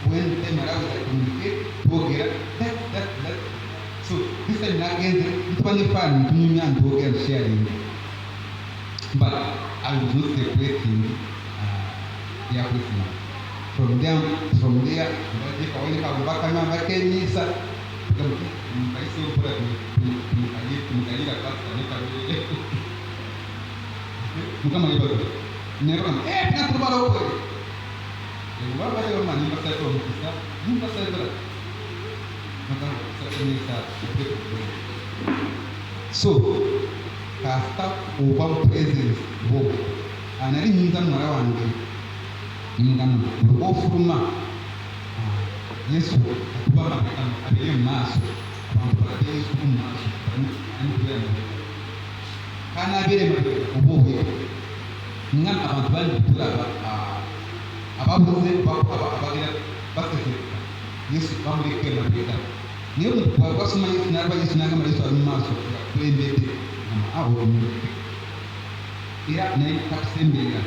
When they communicate, that. So this time again, it's only fun to me and to get sharing. But I was not separating their Christmas. From there, they only have back and back in Nisa. I so put Mukama yebato. Never come. Not tomorrow. What was your money? But I told you, you must have it. So, kasta ubam presence bo anari nyinza mwara wange ngam ofuruma Yesu kubama abeye maso abambaye Yesu maso anibere kana abere obowe ngam abantu bandi tulaba ababuze abagira basese Yesu bamureke mabega niyo basoma Yesu narba Yesu nagamba Yesu ari maso kwembete abo ira naye kakusembera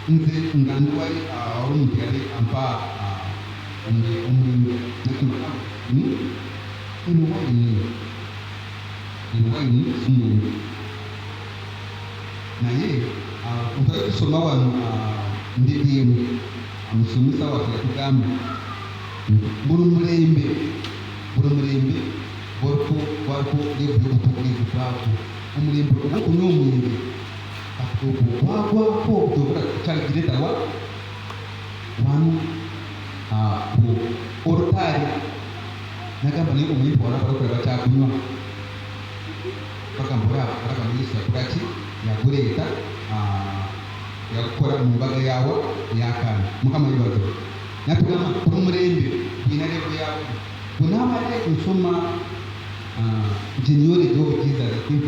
nze ngandwali omuntu yali ampa omulimu nakimaka enwaini sinungi naye otali tusoma wano ndidimu amusomesa waffe yatugamba buli mulembe waliwo lyebuyobutukulivu bwako omulembe okunywa omwenge gwagwako tobula kyalgiretawa wanu olutaali nagamba naye omwenge walabalakola bakyakunywa bagamba olaba yesu yakulaki yaguleeta yakukola mu mbaga yawa eyakaana mukama yebazo natugamba buli mulembe gwina levo yawo bwenaabadde nsoma genealogy of Jesus I think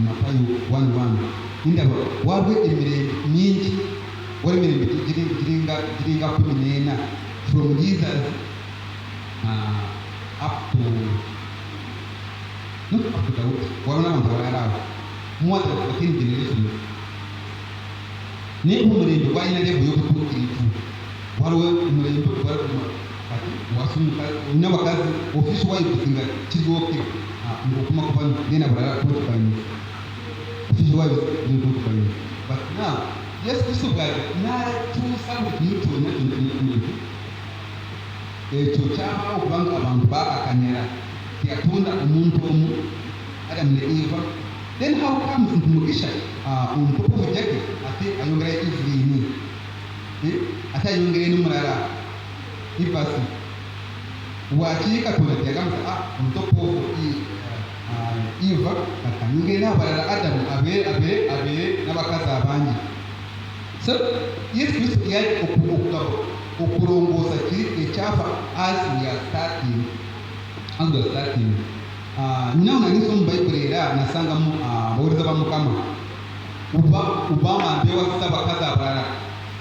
Matayo 1:1 ndaba waliwo emirembe mingi waliwo emirembe giringa 14 from Jesus up to not up to Daud waliwo n'abantu abalala more than 14 generations naye omulembe gwalina levo y'obutuukirivu waliwo omulembe kati wasumuka olina bakazi ofisi wives nga kiryoke ng'okuma kuba nena bulala tutukanye ofisi wives ntutukanye but now yesu kristo bwali n'atuusa mu kintu kyonna ekyo kyabaawo kubanga abantu baakakanyala teyatunda omuntu omu Adam ne Eva then how comes nti mugisha omutukuvu jake ate ayongera Evelyn ate ayongere n'omulala ipasi wakiri katonda teyagamba omutukuvu Eva akanyongere n'abalala Adamu abeere n'abakazi abangi so yesu kristo yali okulongoosa kiri ekyafa as we are starting ninawo naniso mu bayibuli era nasangamu bawuliza ba mukama obama mbewasa bakazi abalala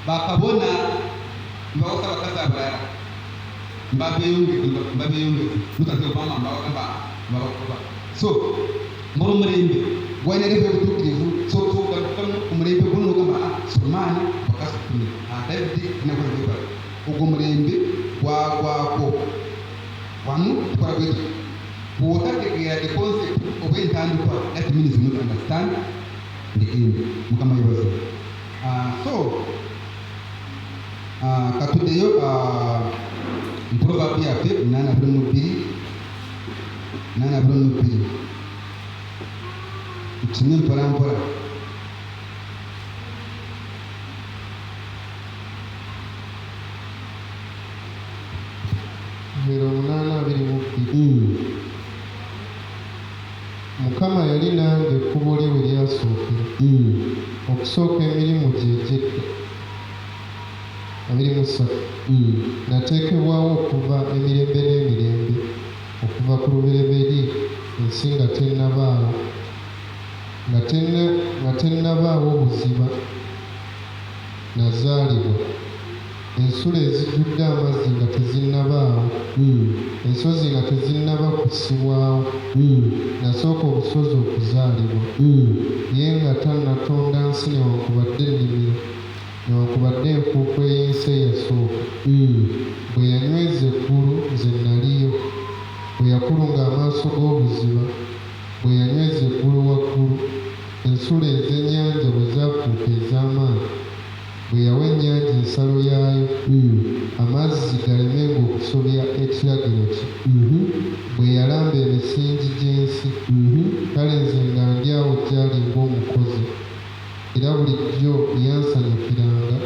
bakabona mbawasa bakazi abalala mbabeyongeze mutaze obama mbawagamba mbabakuba so mbolo mulembe gwalina levo y'obutuukirivu so omulembe guno nogamba Sulemaani bakasi 10 David nakola byebala ogwo mulembe gwagwako wanu tukola bwetu bw'otategeera the concept oba entandikwa that means you not understand the end mukama yebazo so katuddeyo proverb yaffe 8:22 tusome mpolampola Mukama yali nange ekkubo lye bwe lyasookera okusooka emirimu gy'egyedda 23 nateekebwawo okuva emirembe n'emirembe okuva ku lubereberye ensi nga tennabaawo obuziba nazaalibwa ensulo ezijjudde amazzi nga tezinnabaawo ensozi nga tezinnaba kusibwawo nasooka obusozi okuzaalibwa ye nga tannatonda nsi newankubadde ennimiro newankubadde enfuufu ey'ensi eyasooka bwe yanyweza eggulu nze naliyo bwe yakulunga amaaso g'obuziba bwe yanyweza eggulu waggulu ensulo ez'ennyanja bwe zaafuuka ez'amaanyi bwe yawa ennyanja ensalo yaayo amazzi galemenga okusobya ekiragiro kye bwe yalamba emisingi gy'ensi kale nze nga ndi awo gyali ng'omukozi era bulijjo yansanyukiranga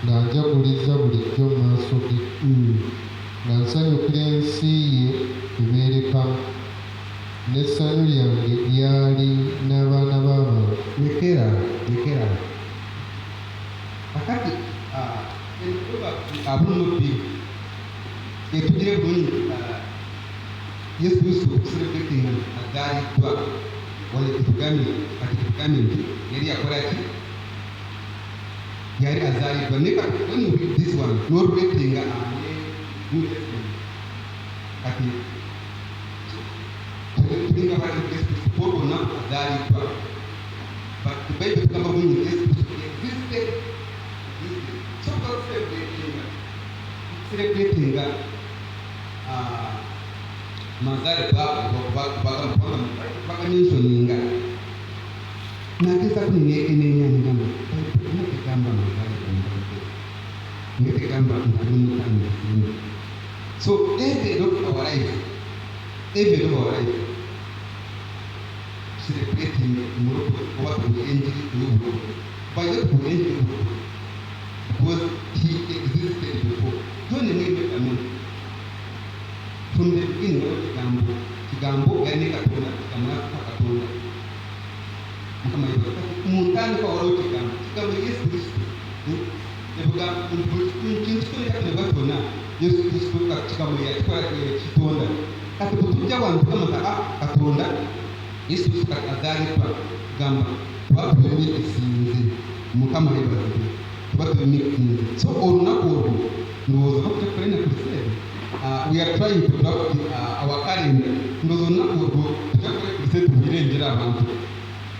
nga njaguliza bulijjo mu maaso ge nga nsanyukira ensi ye ebeerekamu n'essanyu lyange lyali n'abaana b'abantu lekera akati abulumubbi etugire bulungi yesu kristo okuserebratinga agaaliddwa wale tugambe nti yali yakola ki yali azaaliddwa naye kati when you read this one n'oluletinga kati tulinga bali yesu kristo paul olunaku azaaliddwa but the bible tugamba bulungi yesu kristo existed so celebratinga mazale bakamentioninga nageza kuninyekenenya ngamba nakigamba mazale ngetegamba ntali mutandisi. So every of our life, celebrating what we enter into by the angel because he existed before. Don't need a man from the beginning of Kigambo, Gani Katuna, Katuna. Muntani kwa wala Kigambo. Kigambo Yesu Kristo. Ebuga mkintu yakene batona Yesu Kristo Kigambo ya kitonda. Kati kutuja wantu kama Katonda Yesu Kristo kadhari kwa Gamba. Watu wenye isinzi mukama hebazi. Watu wenye isinzi. So orunako ndoza bakutana Kristo. We are trying to draft our calendar. Ndozo nako Kristo tubirengera abantu.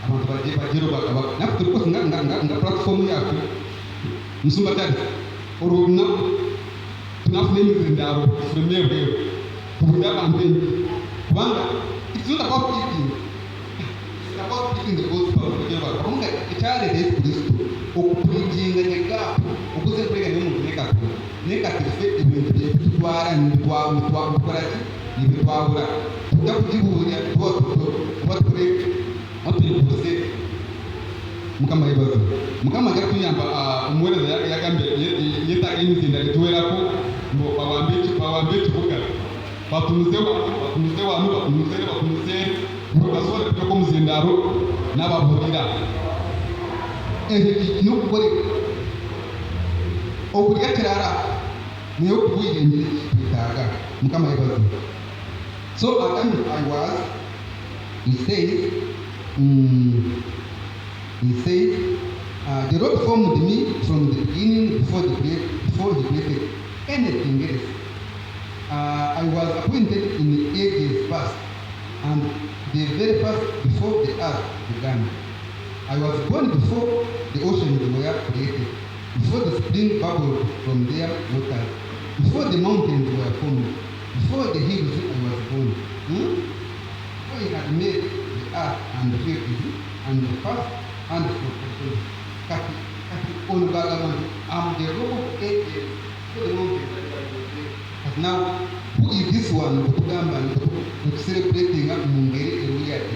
Abantu bagero bakaba. Nakuti rwose nga platform yacu. Musumba tari. Oruna tunafune mizindaro premier bwe. Kubuda abantu. Kubanga it's not about eating. It's about eating the gospel of the Lord. Kunga icyare Yesu Kristo okupinga negapo okuze kwega n'umuntu nekatirife ibintu byitwara gukora n'ibitwabura tujya kugihunya twature aturibuze mukama yibazo mukama gatuyamba umwereza yagambe yetaka imizinda rituwerako ngo bawambe tuvuga batunuze mukasohora ko muzindaro n'abavurira nukuri okuriya kirara niyo kubuyengere bitaga mukama yibazo. So he says the Lord formed me from the beginning before he created anything else. I was appointed in the ages past and the very first before the earth began. I was born before the oceans were created, before the spring bubbled from their waters, before the mountains were formed, before the hills I was born. Before he had made the earth and the heavens and the first and the fourth. I'm the rock of ages, so the mountains but now, who is this one celebrating Mungeri Eliade?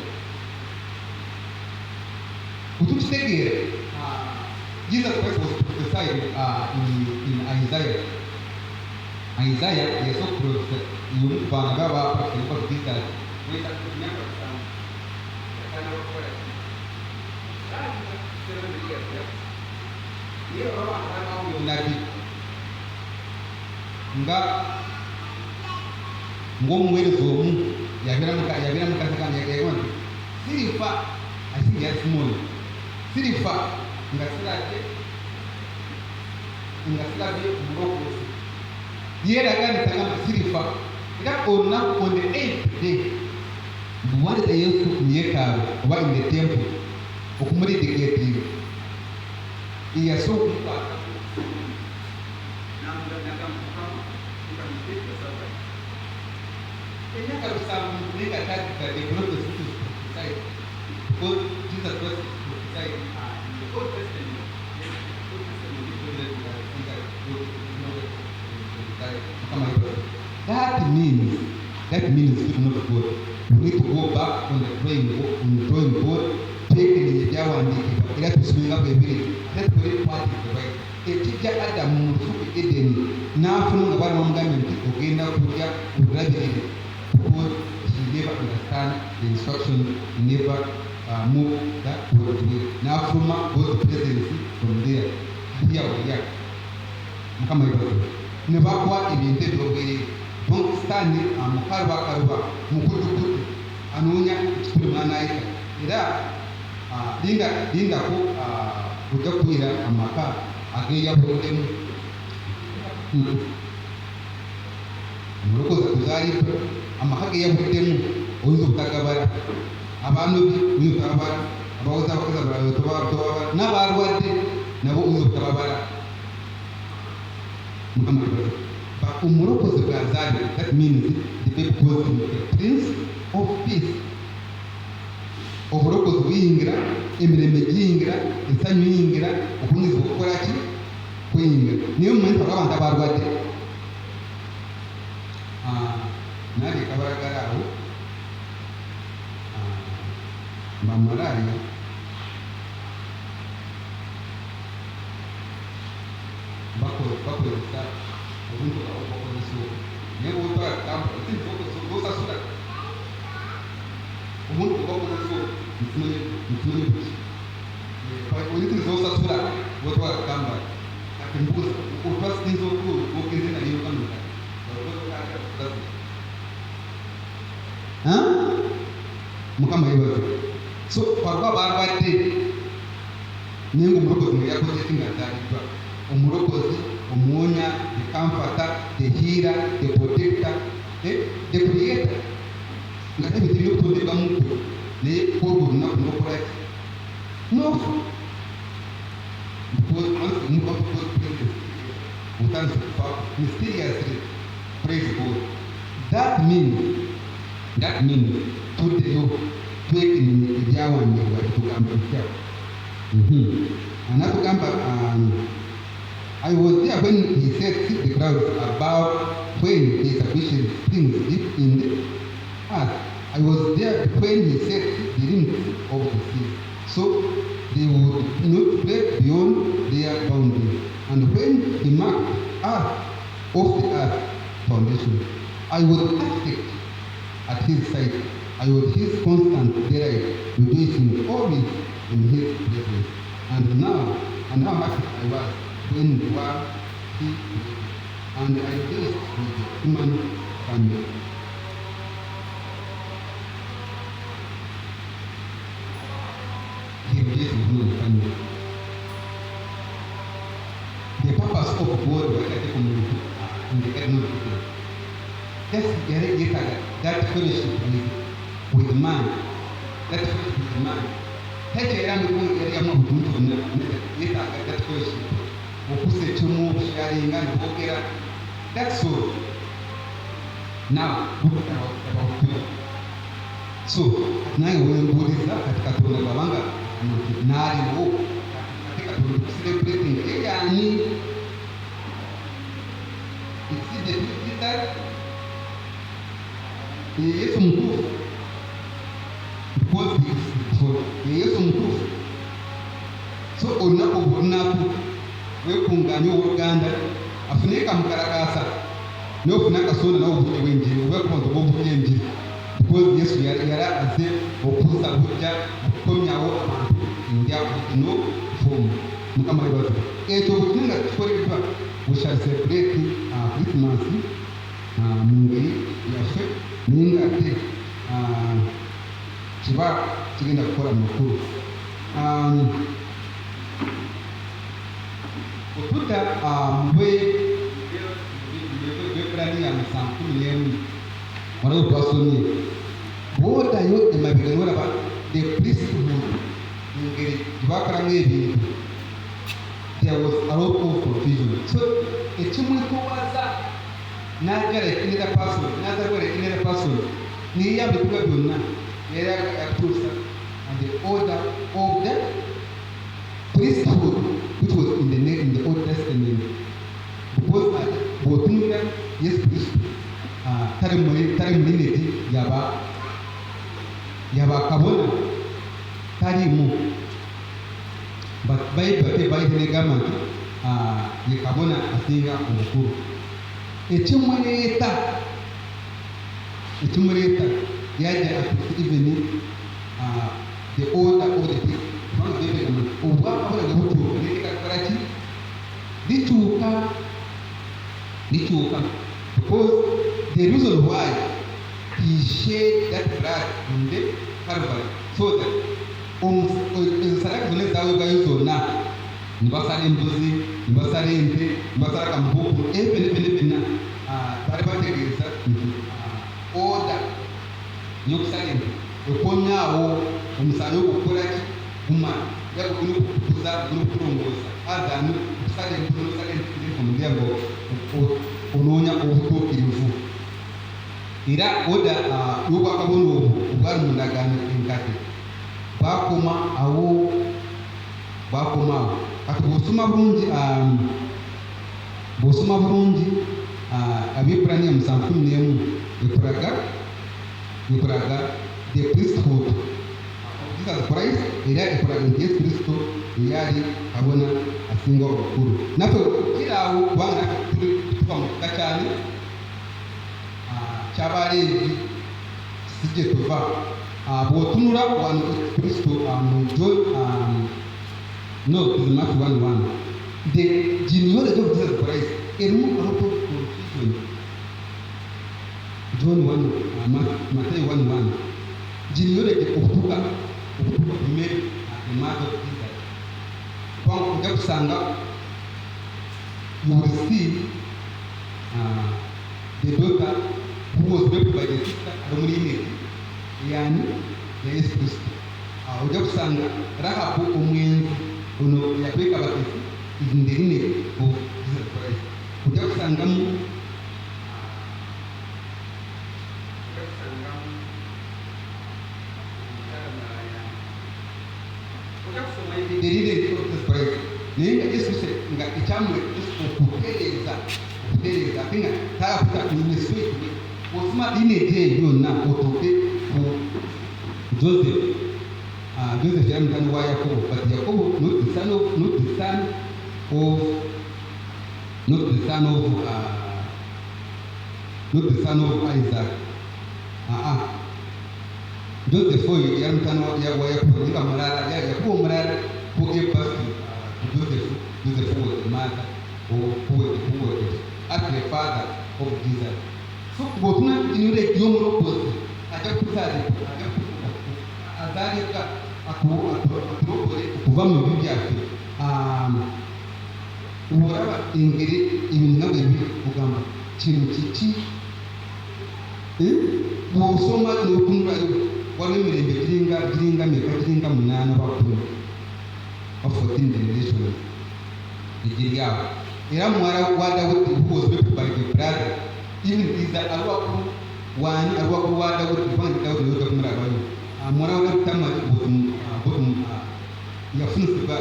Jesus Christ was prophesied in Isaiah. Isaiah is so prophet. You Banagaba about this guy. Ngomwele zomu yabira mukasakana yakayona sirifa asinga small sirifa ngasilake muroko yera gani takama sirifa ila on the 8th day one day Yesu nyeka wa in the temple okumuri degeti iya so kwa make attack the develop the society because Jesus was prophesied in the Old Testament. That means people of God. We need to go back on the drawing board, take the Jawa and the let us swing up a village. That's very part of the right. A teacher Adam Eden now from the one government again now Puja would graduate because he never understand the instruction, he never move that word way. Now from goes the presidency from there. Here we are. Mukama ibazo. Nebakwa ibinte dogere. Don't stand mukarwa mukudukudu anunya kitumana ika. Ira linda ko kujakwira amaka ageya bodemu. Muruko zakuzari amahage yabutemu oyizo kutagabara abantu biyo tabara abawoza bakazabara tobara n'abarwate nabo oyizo kutabara mukamara ba umurokoze bwazari that means the people goes to the prince of peace oburokoze bwingira emireme yingira insanyu yingira okunizo gukora ki kuyinga niyo mumanyisa abantu abalwadde nali kabalagala awo bamalaria bakozesa obuntu bakozesa naye bwotwasasula obuntu bakozesa mukimanyi oyitizosasula bwotwagamba ati mbuzi otwasinza okugeze nayo kanuka mukama yebaze so kwalwa balwadde naye nga omulokozi nga yakozesi nga azaliddwa omulokozi omwonya the comforter the healer the protector the creator nga ebintu byokutondebwa mukwe naye kwolwo olunaku nokolaki nofa mysteriously praise God. That means tuddeyo twekenenye ebyawandiikibwa tetugamba tutya anatugamba I was there when he said see the crowds about when he established things deep in the earth. I was there when he said the rims of the sea so they would not break beyond their boundaries. And when he marked earth off the earth foundation, I was architect at his side. I was his constant delight, rejoicing always in his presence. And how happy I was when he created. And I rejoiced with the human family. He rejoiced with the human family. The purpose of God was in the earth. Let's get that fellowship with man. That fellowship with man. Take a young area of that fellowship. Opposite to move, sharing and walking. That's all. Now, look about God. So, now when God is up at Katona, now you celebrating yani isije kita Yesu mtukufu because Yesu mtukufu so onaku wekunganya Uganda afunika mukarakasa no funaka sona no buje wenjiri wekonzo bobunyenjiri because Yesu yara aze okuza bujja okukomyawo abantu india no form mukama yebaze ekyo butinga tukorebwa we shall celebrate Christmas mungeri yaffe ningate kiba kigenda kukola mukuru okuta mwe bekulani ya musankumi n'emu waliwo twasomye bwodayo emabega nolaba the priesthood ngeri gyebakolamu ebintu there was a lot of confusion so ekimwetowaza n'ajala another person niyeyamba ebikolwa byonna era yakutuusa and the order of the priesthood which was in the Old Testament because bw'otunula Yesu Kristo tali mulineti yabakabona talimu but Bible negamba nti ye kabona asinga omukulu ekimuleeta yaja even the order of the people obwakabona gebutuuka nekikakolaki likyuka because the reason why he shed that blood in the Calvary so that ensala zonna ezawebwayo zonna nibasala embuzi nibasala ente nibasala kamubuku byonna bali bategeeza nti oda yokusala ente ekomyawo omusala okukolaki gumala yakukuza nokukulongoosa adani okusala embuzi nokusala ente omulyango onoonya obutuukirivu era oda y'obwakabona obwo obwali mu ndagaano enkate bwakoma awo kati bw'osoma bulungi bw'osoma bulungi Abeebbulaniya 7:11 ekulaga the priesthood of Jesus Christ, era ekulaga nti Yesu Kristo yali kabona asinga obukulu. Naffe kiraawo kubanga naffe tuva mu kika kyani ky'Abaleevi, si gye tuva. Bw'otunula wano Yesu Kristo no, it is Matthew 1:1. The genealogy of Jesus Christ erimu a lot of confusion. John 1, Matthew 1:1. Genealogy okutuuka ku Mary, the mother of Jesus. Kubanga ojja kusanga you will see the daughter who was raped by the sister Adomulini, yani ya Yesu Kristo. Ojja kusanga Rahabu omwenzi ono yakweka bakesi is in the lineage of Jesus Christ. Ojja kusangamu the lineage of Jesus Christ. Naye nga Yesu nga ekyamwe okutereeza ate nga talakuta kuneswekwe osoma lineage eyo yonna otuuke ku Joseph. Joseph yali mutani wa Yakobo, but Yakobo not the son of Isaac. Joseph oyo yali mutani wa Yakobo, nga mulala Yakobo mulala who gave birth to Joseph. Joseph was the mother who was the father of Jesus. So bw'otuna genealogy y'omulokozi ajja kuzaalibwa azaalibwa atulokole okuva mu bibi byaffe. Bw'olaba engeri ebintu nga bwe biri kugamba kino kiki, bw'osoma n'otunulayo waliwo emirembe giringa meka, giringa 8 oba 14 generations egiri awo. Era muwala wa Dawudi who was raped by the brother, even is alwakulu wa Dawudi kubanga Dawudi yojja kumulabayo. Muwala wa Tamali yafunisibwa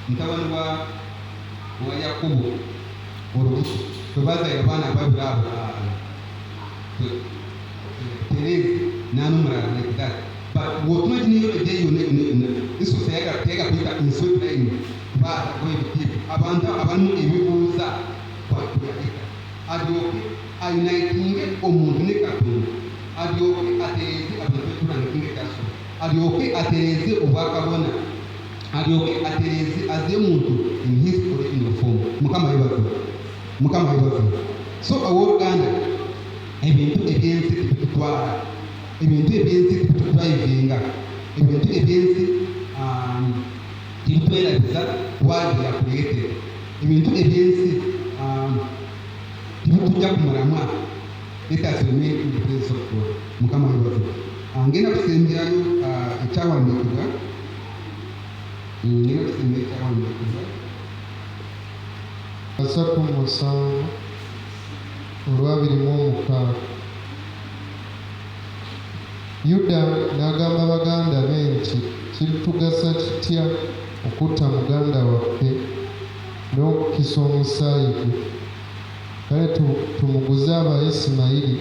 mutabani wa Yakobo olubuto bwe bazaala abaana ababiri abo, Terezi n'anumulala like that. But bw'otuna genealogy eyo Yesu teyagala kuyita insult line kuba ebitiibwa abantu abalimu ebibuuza kwakuyaleka alyoke ayunitinge omuntu ne Katonda, alyoke atereeze abantu betulanginga ekyaso, alyoke atereeze obwakabona, alyoke atereeze aze muntu in his original form. Mukama yebaze. So abooluganda, ebintu ebyensi tebitutwala, ebintu ebyensi tebitutwayivinga, ebintu ebyensi tebitwerabiza wali yakuleetera, ebintu ebyensi tebitujja kumulamwa. Let us remain in the presence of God. Mukama yebaze. Ngenda kusemberayo ekyawandiikibwa, Asatu musanvu olw'abiri-mu-omukaaga. Yuda n'agamba baganda be nti, kitugasa kitya okutta muganda waffe n'okukisa omusaayi gwe? Kale tumuguze Abayisimayiri,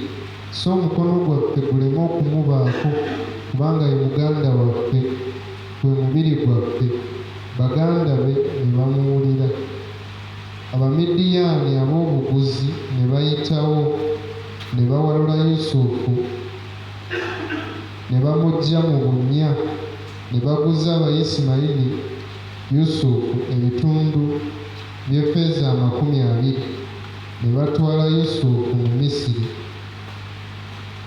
so omukono gwaffe guleme okumubaako, kubanga ye muganda waffe, gwe mubiri gwaffe. Baganda be ne bamuwulira. Abamidiyaani ab'obuguzi ne bayitawo ne bawalula Yusufu, ne bamuggya mu bunnya, ne baguza Abayisimayiri Yusufu ebitundu by'effeeza 20, ne batwala Yusufu mu Misiri.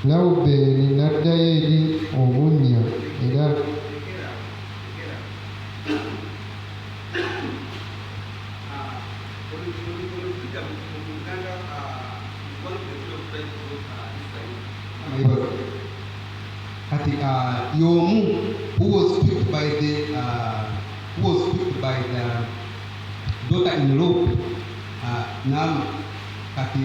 Lawubeeni n'addayo eri obunnya era kati y'omu who was picked by the daughter-in-law, kati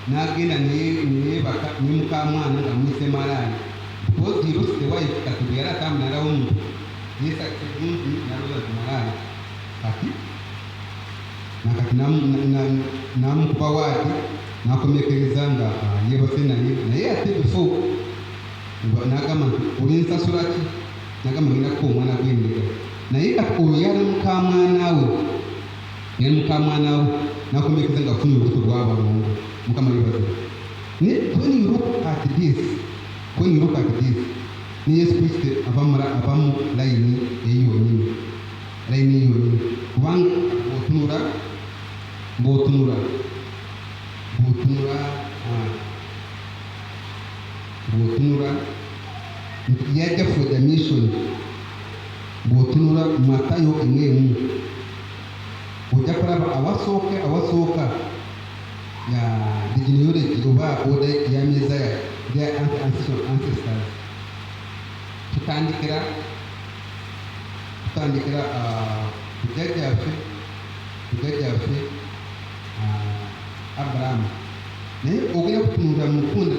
n'agenda neyebaka ne mukamwana nga mwise malaaya, because he lost the wife. Kati bwe yali atamulalawo omuntu yesakise gunti n'aloza malaaya. Kati nakati namukuba waadi nakomekereza nga yebase naye ate before nagamba nti olinsasula ki nagamba ngenda kuba omwana gw'endiga naye kati oyo yali mukamwana we nakomekereza nga afunye olubuto lw'abalongo mukama yebaze when you look at this ne Yesu Kristo abamu layini eyonyini kubanga bw'otunula yajja for the mission bw'otunula Matayo 1:1 ojja kulaba awasooka ya the genealogy oba oda ya Messiah their ancestors tutandikira kujjajjaffe Aburahamu naye ogenda kutunula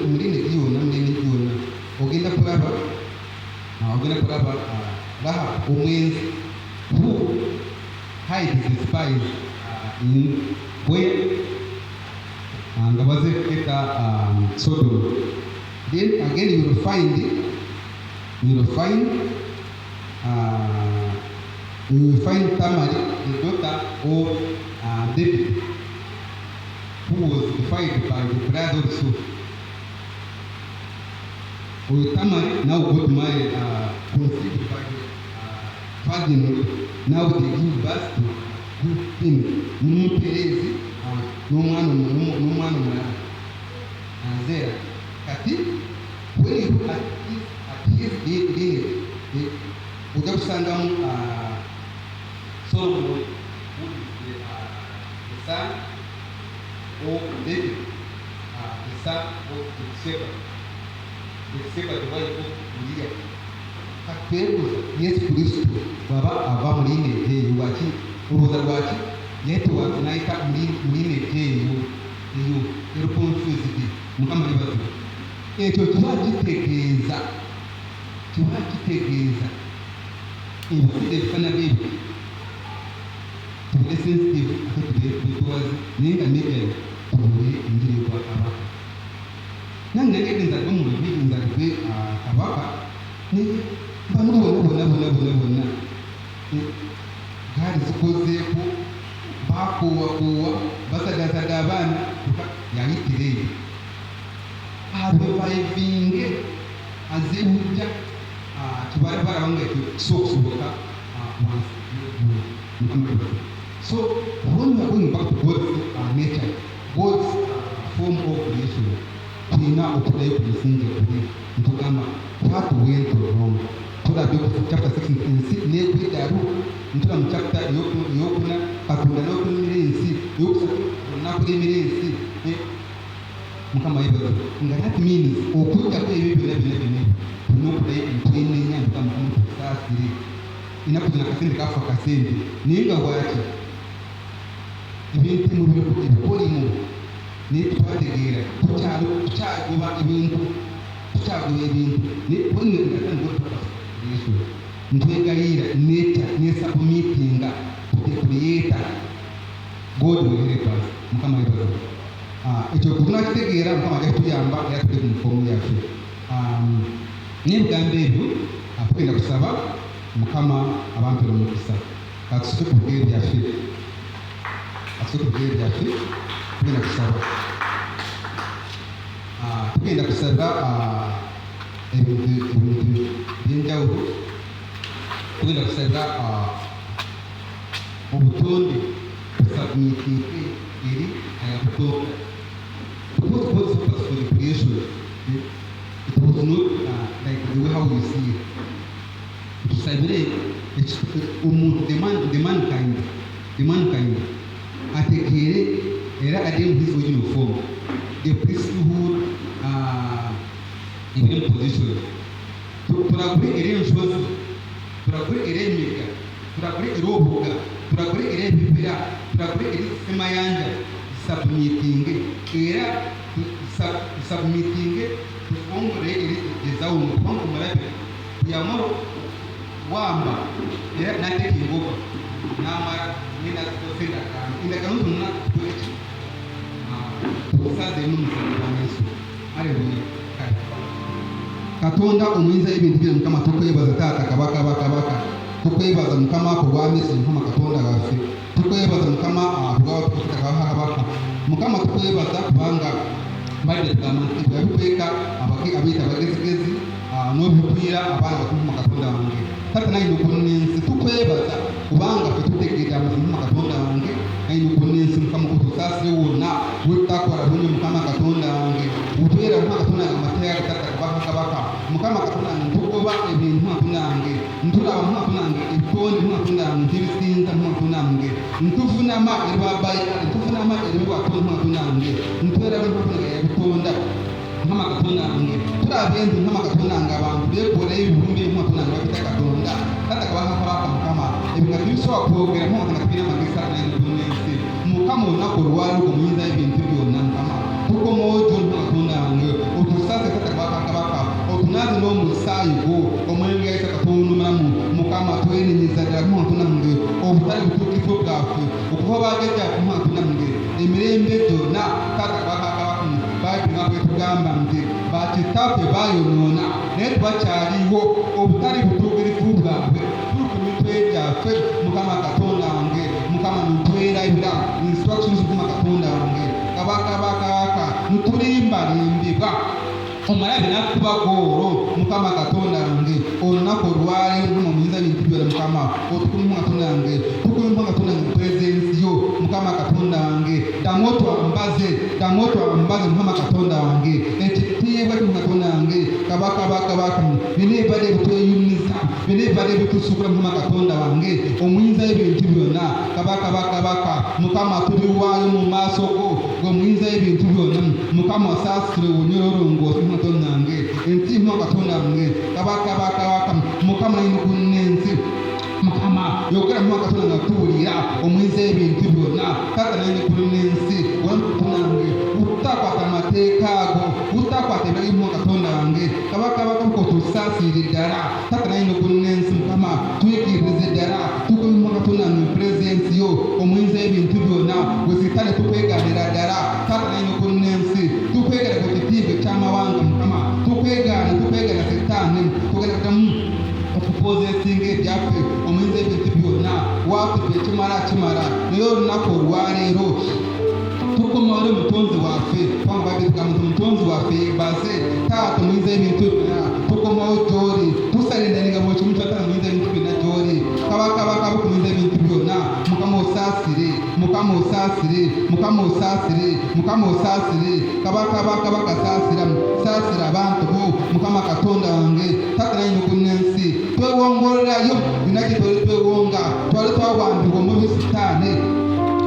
mulini gyonna ogenda kulaba Rahab omwenzi who hides the spies in where nga bazeketa Sodom. Then again you will find Tamar, the daughter of David, who was defied by the brother also. Tamar now got married, conceived by virgin. Now they give birth to him. N'umuperezi n'umwana umulala Zera. Kati when you look at his lineage, ujja kusangamu Solomon, who is the son of David, the son of Bathsheba, the wife of Uriah. Kakwebuza Yesu Kristo baba ava mu lineage eyo lwaki olubuuza lwaki yetuwa naika mu lineage eyo erukonfusidi mukama yebaza ekyo kiba kitegeeza ebifudde ebifana byebyo tubule sensitive ate tubetuwazi naye nga negari tubule enjiri kwa kabaka nange nagenza lwe mu lubiri nzalibwe kabaka bano bonna gaali zikozeeko bakoowaakoowa basagasaga abaana yayitira eyo abevayivinge azewujja kibalabala nga kisoboka so when we are going back to God's nature, God's form of creation, tulina okudayo ku musingi guli ntugamba what went wrong. Tulabe ku chapter 6 ensi n'ekwidaru ntula mu chapter eyokuna Katonda n'okulimira ensi eyokusatu n'akulimira ensi mukama yebaza nga that means okujjako ebyo byonna tulina okudayo ntwenenya mukama mutusaasire inaku zina kasente kafa kasente naye nga bwaki ebintu ebikolimu naye twategeera tukyagoba ebintu Yesu ntwegayiira nesubmitinga tutekuliyeta God will help us mukama yebaza ekyo tunakitegeera mukama ajja kutuyamba era tudde ku mufomu yaffe n'ebigambo ebyo tugenda kusaba mukama abantu b'omukisa katusoke ku bigere byaffe tugenda kusaba ebintu byenjawulo tugenda kusaba obutonde kusubmitinge eri ayabutonda because God's purpose for the creation it was not like the way how you see it. Tusabire umuntu the mankind ategeere era adde mu his original form the priesthood in position turagure eri enshozi turagure eri emigga turagure eri obuga turagure eri ebibira turagure eri semayanja submitinge era submitinge tufungure eri ezawumu kubanga omulabire yamaro wamba era nateeka engoga n'amala nina kusenda kana inda kanu tunna kuechi tusaze n'umusaza Yesu haleluya katonda omuyinza ebintu bye mukama tukwebaza taata kabaka tukwebaza mukama ko bwamisi mukama katonda waffe tukwebaza mukama abwawatukuta kabaka mukama tukwebaza kubanga badde tugamanti byabikweka abita abagezigezi n'obikwiira abaana batumuma katonda wange taata naino kunnensi tukwebaza kubanga ffe tutegeera mukama katonda wange naino kunnensi mukama kutusaasire wonna wettakola bunyo mukama katonda wange utwera mukama katonda wange amateeka taata kabaka mukama katonda wange ntugoba ebintu katonda wange ntulaba mukama katonda wange ebitonde mukama katonda wange ntibisinza mukama katonda wange ntufunama eribabayikale ntufunama eribiwatonda mukama katonda wange ntwera mukama katonda wange yabitonda mukama katonda wange tulaba entu mukama katonda wange abantu beekola ebibumbe mukama katonda wange babita katonda taata kabaka mukama ebintu bisobola kwogera mukama katonda tubina amagezi aganensi mukama olunaku olwali olwo muyinza ebintu byonna mukama tukoma otyo mukama katonda wange otusase taata kabaka otunaze n'omusaayi gwo omwengeesa katonda omulamu mukama twenenyeza ddala mukama katonda wange obutali butuukivu bwaffe okuva bagejjaffe mukama katonda wange emirembe gyonna taata kabaka bayibuli bwetugamba nti bakitaffe bayonoona naye tubakyaliwo obutali butuukirivu bwabwe tuli ku mitwe gyaffe mukama katonda wange mukama nitwerabira instructions mukama katonda wange kabaka nitulimbalimbibwa omalabe nakuba goolo mukama katonda wange olunaku olwali mukama omuyinza bintu byona mukama otukumu katonda wange tukumu mukama katonda wange purezensi yo mukama katonda wange damu otwambaze mukama katonda wange ekitiibwa mukama katonda wange kabaka binebadde bitweyuniza binebadde bitusukula mukama katonda wange omuyinza ebintu byona kabaka mukama tubiwaayo mu maaso go omuyinza ebintu byona mukama osaasire onyololongoosi katonda wange ensi mukama katonda wange kabaka mukama ino kunnensi mukama yogera mukama katonda nga tuwulira omuyinza ebintu byonna taata naine kunnensi katonda wange utakwata amateeka ago utakwata ebiragi mukama katonda wange kabaka otusaasire ddala taata naine kunnensi mukama tuyigirize ddala tukume mukama katonda wange purezensi yo omuyinza ebintu byonna wesitale tukweganira ddala taata naine kunnensi tukwegana ku kitiibwa ekyamawanga mukama tukwegana sitaani tukwegana okupozesinga ebyaffe omuyinza ebintu byonna watupe ekimala naye olunaku olwaleero tukomaole mutonzi waffe kubanga babirikamuti mutonzi waffe yebaze taata omuyinza ebintu byonna tukomawo gy'oli tusalindaninga buli kimu kyotala omuyinza ebintu byonna gy'oli kabaka kumuyinza ebintu byonna mukama osaasire kabaka saasira abantu bo mukama katonda wange taata naino kunnensi twewongolerayo byonna gye twali twewonga twali twawambibwa omubi sitaani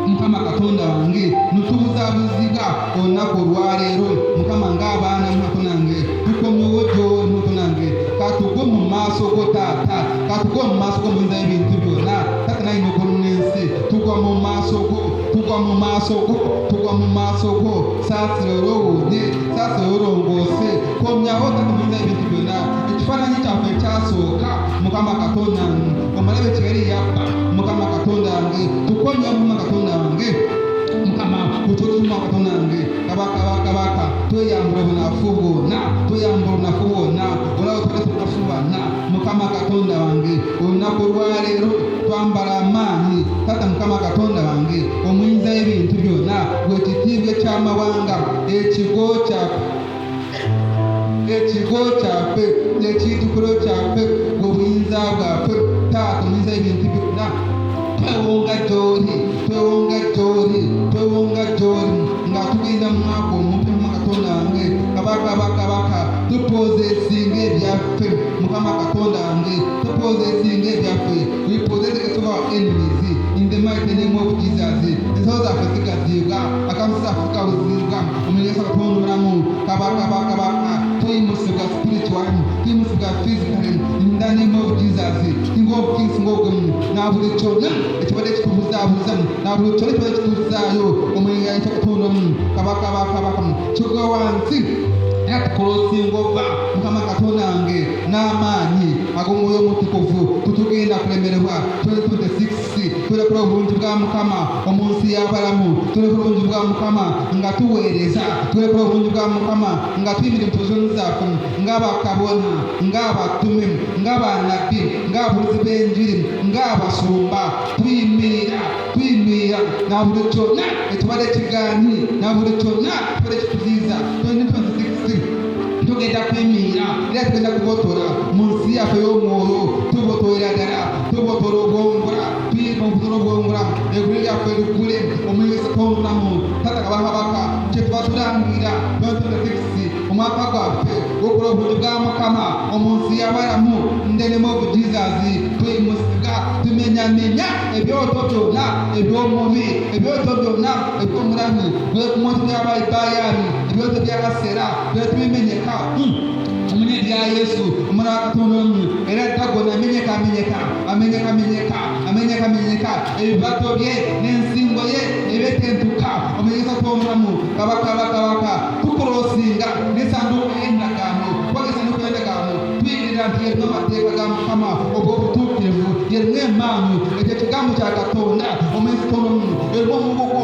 mukama katonda wange nitubuzabuzibwa olunaku olwaleero mukama ng'abaana mukama wange tukomyewo gy'oli mukama wange katugwe mu maaso go taata katugwe mu maaso go muyinza ebintu byonna taata naino kunnensi tugwa mu maaso go saasira olowonye saasira olongoose komyawo taata muyinza ebintu byonna ekifaananyi kyaffe ekyasooka mukama katonda wange omalabe kiberi yabba mukama katonda wange tukomye mukama katonda wange mukama kututuma katonda wange kabaka tweyambula obunafu bwonna olawo twali tunafubana mukama katonda wange olunaku olwaleero twambala amaanyi taata mukama katonda wange omuyinza ebintu byonna gwekitiibwa ekyamawanga ekigo kyaffe ekiddukiro kyaffe gwobuyinza bwaffe taata omuyinza ebintu byonna twewonga gy'oli nga tugenda mu mwaka omupya mukama katonda wange kabaka tupozesinga ebyaffe mukama katonda wange we possess against our enemies in the mighty name of Jesus. Ensozi zaffe zigaziibwa akamusi zaffe zikawuzibwa omuyeesa katonda omulamu kabaka twimusibwa spiritually twimusibwa physically in the name of Jesus. King of kings ng'ogwemu na buli kyonna ekibadde kitubuzaabuza na buli kyonna ekibadde kituzaayo omwenyi katonda omu kabaka kigwa wansi era tukolosinga ova mukama katonda wange n'amaanyi ag'omwoyo omutukuvu tutugenda kulemererwa 2026 tulekula obulungi bwa mukama omu nsi y'abalamu tulekula obulungi bwa mukama nga tuweereza tulekula obulungi bwa mukama nga tuyimira mu pozisioni zaffe ng'abakabona ng'abatume ng'abannabbi ng'ababuulizi b'enjiri ng'abasumba tuyimirira na buli kyonna ekibadde kigaanyi na buli kyonna ekibadde kituziiza 2026 tugenda kuyimirira era tugenda kubotola mu nsi yaffe y'omwoyo tubotoera ddala tubotola obwongola tuyimba obutola obwongola eggulu lyaffe liggule omuyisa tomulamu tata kabaka kyetuba tulangira 2026 omwaka gwaffe gwokola obulungi bwa mukama omu nsi y'abalamu ndenemu obujizazi tuyimusiga tumenyamenya ebyoto byonna eby'omubi ebyoto byonna eby'omulamu bwekumoto by'abayibaayaani ebyoto by'abasera byetubimenyeka omunye lya Yesu omwana wa Katonda omu era dagona amenyeka ebibato bye n'ensingo ye ebyetentuka omunyisa tw'omulamu kabaka tukolosinga n'essanduuko y'endagaano kubanga essanduuko y'endagaano tuyingira nti yerimu amateeka ga mukama obw'obutuukirivu yerimu emaanyi ekyo ekigambo kya Katonda omunyisa tw'omulamu erimu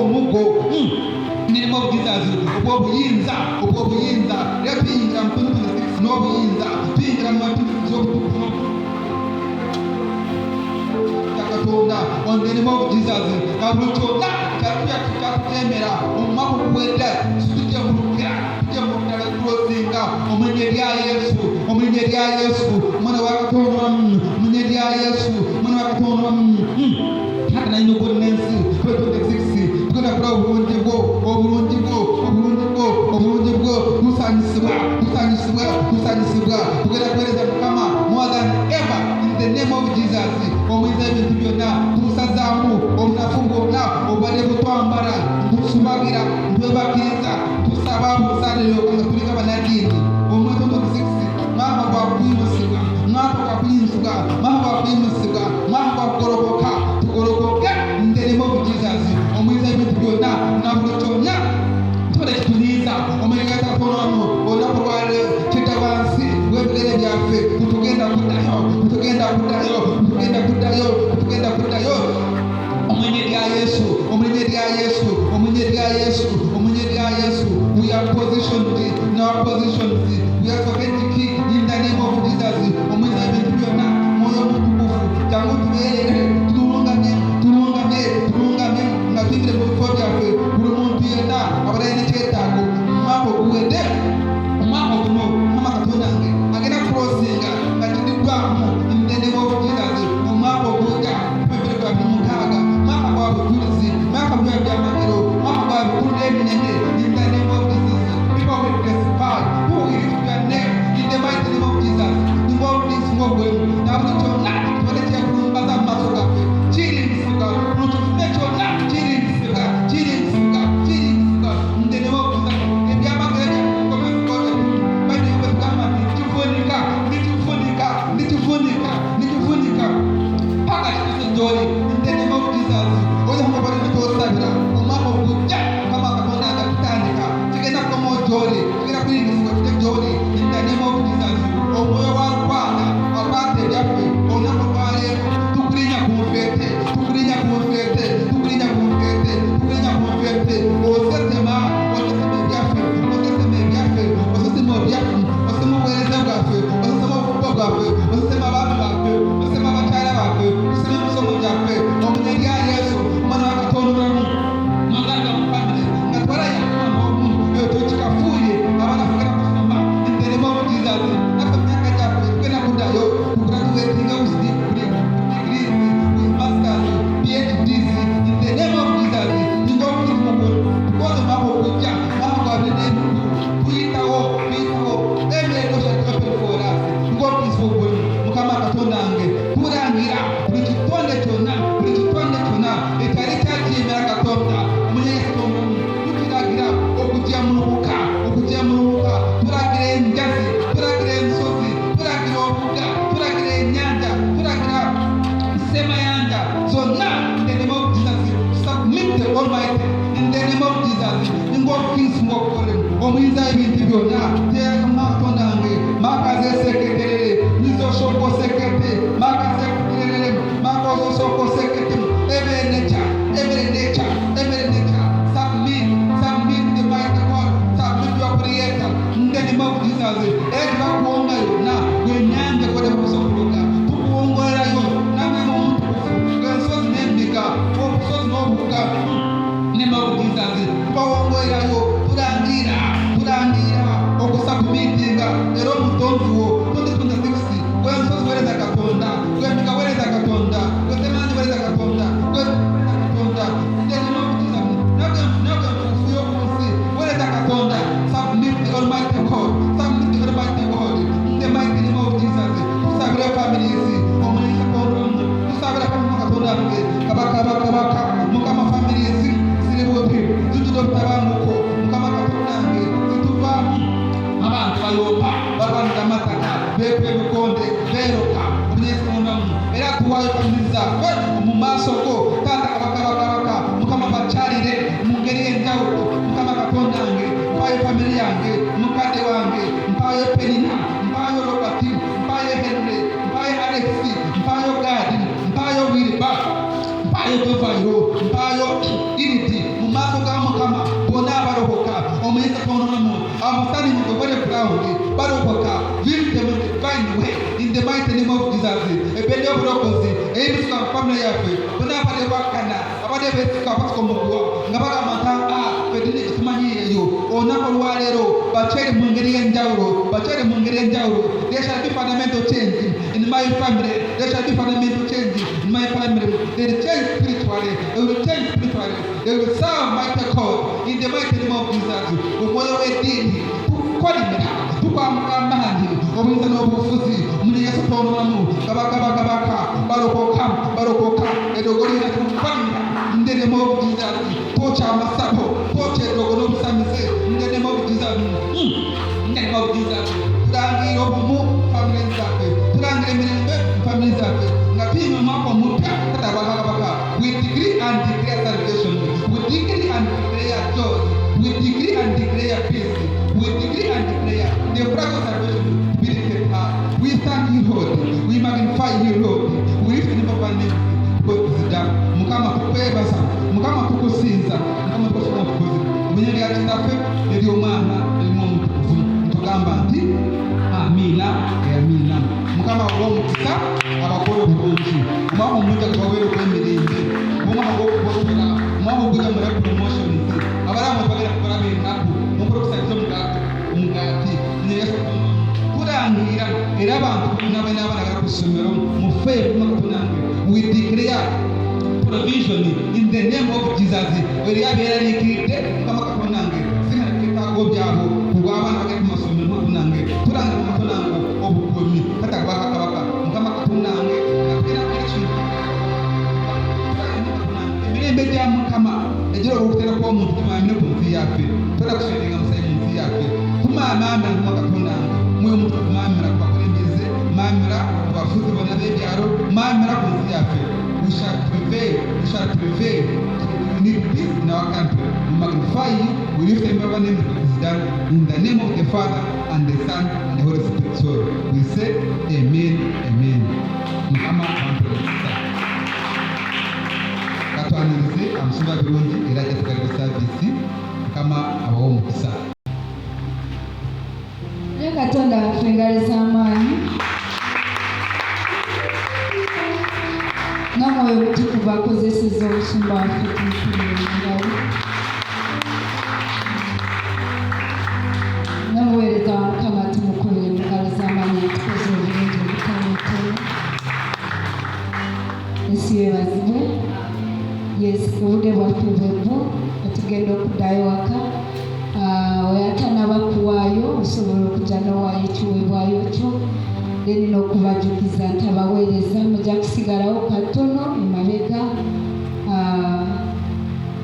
omuggo nirimu obugizazi obw'obuyinza era tuyingira mu 2026 n'obuyinza tuyingira mu matuufu z'obutukuvu Katonda ongeremu obujizazi na buli kyonna kyatutemera omumwaka oguwedde tujja mulugera tulosinga omulinnya lya Yesu omwana wa Katonda omulinnya lya Yesu omwana wa Katonda hata nalina okonna ensi 2026 tugenda kula obulungi bwo kusanyisibwa tugenda kuweereza mukama more than ever in the name of Jesus omuyinza ebintu byonna tusazaamu obunafu bwonna obubadde butwambala tusumagira twebakiriza tusaba musaliro nga tulika banadiini omwezi 2026 mwaka gwa kuyimusibwa mwaka gwa kuyinzibwa mwaka gwa kuyimuzibwa mwaka gwa kugolokoka tugolokoke in the name of Jesus omuyinza ebintu byonna na buli kyonna tubadde kituliiza omulinga takonono olunaku lwaleero kidda wansi w'ebigere byaffe tutugenda kuddayo omulinnya lya Yesu we are positioned in our positions we are strategic in the name of Jesus omuyinza ebintu byonna mwoyo omutukuvu jangu tubeerere tulungamye nga tuyimire mu bifo byaffe buli muntu yenna abadde n'ekyetaago omwaka oguwedde omwaka guno mama Katonda wange agenda kulosinga nga tudiddwamu in the name of Jesus omwaka ogujja 2026 mwaka gwa bujulizi mwaka gwa byamagero mwaka gwa bikulu n'eminene in the name of Jesus people will testify who is your name in the mighty name of Jesus ngobwemu na buli kyonna tubadde kyekulumbaza mu maaso gaffe kiringisibwa buli kifune kyonna kiringisibwa in the name of Jesus ebyamagero byakomezikote banyumba tugamba nti nikifunika paka kituze gyoli in the name of Jesus oyo mubale nitwosabira omwaka ogujja kama Katonda agatutandika kigenda kukomo gyoli kigenda kuyiringizibwa kite gyoli in the name of Jesus omwoyo wakwata ebyaffe olunaku lwaleero tukulinya ku nfeete osesema ebyaffe osesema obuweereza bwaffe osesema obukko bwaffe osesema abaami baffe osesema abakyala baffe osesema emisomo gyaffe omulinnya lya Yesu omwana wa Katonda noganda mu famire nga twalaya omu ekyo kikafuuye abaana tugenda kusoma in the name of Jesus naffe myaka gyaffe tugenda kuddayo tugraduatinga with degrees with masters PhDs in the name of Jesus ng'obulimugo tukoze omwaka ogujja mwaka gwa binenugu tuyitawo emirembe oshatopen for us ng'obulisifu bwemu mukama Katonda wange tulangira buli kitonde kyonna ekyali kyakiyimira Katonda omulinnya Katonda tukiragira okujja mu lubuka tulagira enjazi tulagira ensozi tulagira obuga tulagira ennyanja tulagira semayanja zonna in the name of Jesus submit the Almighty in the name of Jesus ng'obukirisimu obukolemu omuyinza ebintu byonna of Jesus ekira kuonga yonna gwenyange kole kusoboka tukuongolayo namwe omutukufu ensozi n'embika obusozi n'obuga name of Jesus tubawongolerayo tulangira okusakumitinga era omutonzi wo 2026 gwensozi wereza Katonda gwembika wereza Katonda gwetemanyi wereza Katonda Katonda Katonda, submit the Almighty God, submit the Almighty God, in the mighty name of Jesus. To serve your families, Omunisa Korum, to serve the Katonda, Kabaka, Mukama families, Silibuti, to the Tabamuko, Mukama Katonda, to Vam, Aman Fayopa, Babanda Mataka, Bebe Konde, Veroka, Unisonam, Erakuwa Famisa, Mumasoko, Tata Kabaka, Mukama Bachari, Mungeri and Jao, Mukama Katonda. Mpayo familia yange, mukade wange, mpayo Penina, mpayo Robati, mpayo Henry, mpayo Alexi, mpayo Gadi, mpayo Wilba, mpayo Dovairo, mpayo Initi, mumaso ga Mukama, bona barohoka, omuyisa konono, amusani mu bare ground, barohoka, will them find way in the mighty name of Jesus. Ebele obrokozi, ebisuka family yafe, bona bare bakana, abade besika patko mugwa, ngabara mata pedini tumanyi yo onako lwalero bachere mu ngeri y'enjawulo there shall be fundamental change in my family, there shall be fundamental change in my family. They will change spiritually, they will change spiritually, they will serve mighty God in the mighty name of Jesus. Umoyo w'edini tukolimira tukwamukambandi obuyinza n'obufuzi muli Yesu tonolamu kabaka barokoka edogolira tukolimira in the name of Jesus. Tocha amasato tocha edogo n'obusamise in the name of Jesus. In the name of Jesus. Tulangira obumu family zaffe, tulangira emirembe family zaffe nga tuyina omwaka omupya tatabakabaka. We decree and declare salvation, we decree and declare joy, we decree and declare peace, we decree and declare the flag of salvation to be lifted high. We thank you, Lord, we magnify you, Lord, we lift the name of our name. Mukama tukwebaza, Mukama tukusinza, Mukama tukusoma tukuzi. Omunyeri atindaffe eri omwana erimu omutukuvu ntugamba nti amina amina. Mukama olw'omukisa abakola obulungi, omwaka omujja gabaweere okwemirembe, omwaka gw'okubonera, omwaka ogujja mule promotions, abalamu bagenda kukolaba ennaku mukola okusanyusa omugaati Yesu kulangira era abantu n'abaana ku ssomero mufeeyo kumakutunange. We declare provision in the name of Jesus. Weri abeeraliikiridde Mukama Katonda sina bitaago byabo kubw'abaana bagenda ku masomero makunange tulangira Katonda obukuumi kata kabaka Mukama Katonda nakugera ekintu emirembe gya Mukama egira okutera kwa omuntu tumanyire ku nsi yaffe tola kusendinga musayi mu nsi yaffe tumamamira Mukama Katonda mwe omuntu kumamira kubakulembeze mamira kubafuzi bonna b'ebyalo mamira ku nsi yaffe. We shall prevail. We need peace in our country. We magnify you. We lift the name of is done in the name of the Father and the Son and the Holy Spirit. So we say amen. Mukama Katonda. Katwanirize amusumba birungi era jatugalira service kama abawo mukisa. Katonda waffe ngalo z'amaanyi n'omwoyo omutukuvu akozesezza obusumba waffe tumukulengalo n'omuweereza wa Mukama tumukolere mu ngalo z'amaanyi atukoze obulungi obutaneetono. Yesu yeebazibwe. Obudde bwaffe bwebwo atugenda okuddayo waka. Oyatanaba kuwaayo osobola okujja n'owaayo ekiweebwayo kyo then n'okubajukiza nti abaweereza mujja kusigalawo katono emabega.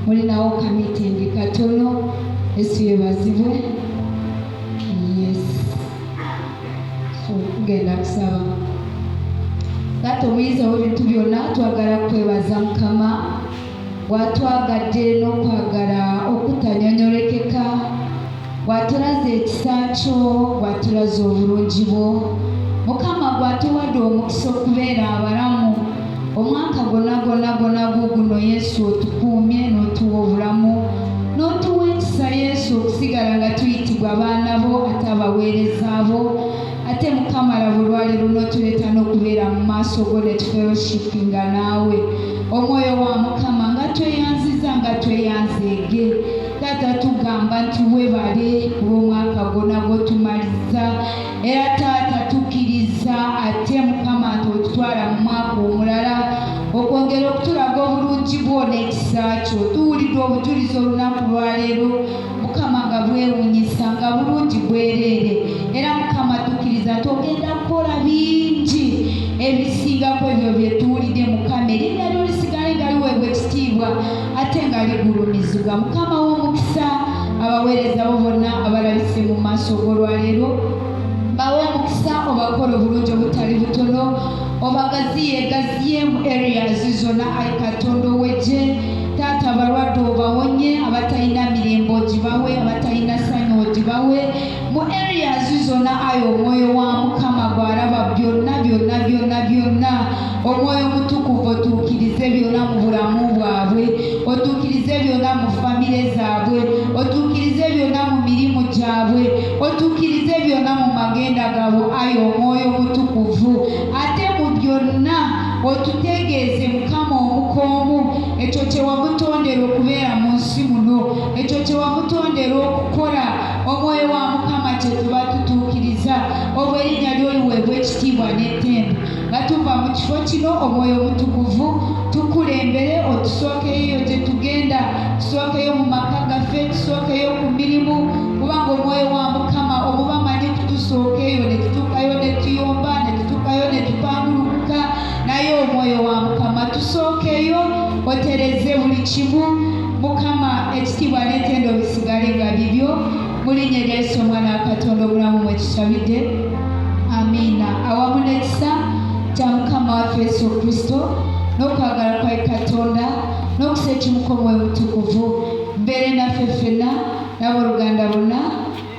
Mulinawo kamitingi katono. Yesu yeebazibwe. So tugenda kusaba. Kati omuyizi w'ebintu byonna twagala kwebaza Mukama bw'atwagadde n'okwagala okutanyonyolekeka, bw'atulaze ekisa kyo, bw'atulaze obulungi bwo. Mukama bw'atuwadde omukisa okubeera abalamu omwaka gonna guno Yesu otukuumye n'otuwa obulamu n'otuwa ekisa Yesu Yesu okusigala nga tuyitibwa abaana bo ate abaweereza bo ate Mukama laba olwaleero n'otuleeta n'okubeera mu maaso go ne tufellowshippinga naawe omwoyo wa Mukama nga tweyanziza nga tweyanzeege Taata tugamba nti webale olw'omwaka gwonna gwotumaliza era Taata tukkiriza ate Mukama nti otutwala mu mwaka omulala okwongera okutulaga obulungi bwo n'ekisa kyo tuwulidde obujulizi olunaku lwaleero Mukama nga bwewunyisa nga bulungi bwereere era Mukama tukkiriza nti ogenda kukola bingi ebisingako ebyo bye tuwulidde Mukama erinnya lyo lisigale nga liweebwa ekitiibwa ate nga ligulumizibwa Mukama w'omukisa abaweereza bo bonna abalabise mu maaso g'olwaleero bawe omukisa obakola obulungi obutali butono obagaziyegaziye mu areas zonna ayi Katonda ow'eggye Taata abalwadde obawonye abatalina mirembe ogibawe abatalina ssanyu ogibawe mu areas zonna ayi omwoyo wa Mukama gw'alaba byonna byonna byonna byonna omwoyo mutukuvu otuukirize byonna mu bulamu bwabwe otuukirize byonna mu famire zaabwe otuukirize byonna mu mirimu gyabwe otuukirize byonna mu magenda gaabwe ayi omwoyo mutukuvu ate mu byonna otutegeeze Mukama omukoomu ekyo kye wamutondera okubeera mu nsi muno ekyo kye wamutondera okukola omwoyo wa Mukama kye tuba tutuukiriza obwo erinnya lyo liweebwa ekitiibwa n'ettemba nga tuva mu kifo kino omwoyo mutukuvu tukulembere otusookeyo gye tugenda tusookeyo mu maka gaffe tusookeyo ku mirimu kubanga omwoyo wa Mukama obubamanyi kutusookeyo ne tutuukayo ne tuyomba ne tutuukayo ne tupangulukuka naye omwoyo wa Mukama tusookeyo otereze buli kimu Mukama ekitiibwa n'ettendo bisigale nga bibyo mu linnya lya Yesu omwana wa Katonda obulamu mwe tusabidde amiina awamu n'ekisa kya Mukama waffe Yesu Kristo n'okwagala kwa Katonda n'okusa ekimuko omwoyo mutukuvu mbeere naffe ffenna n'abooluganda bonna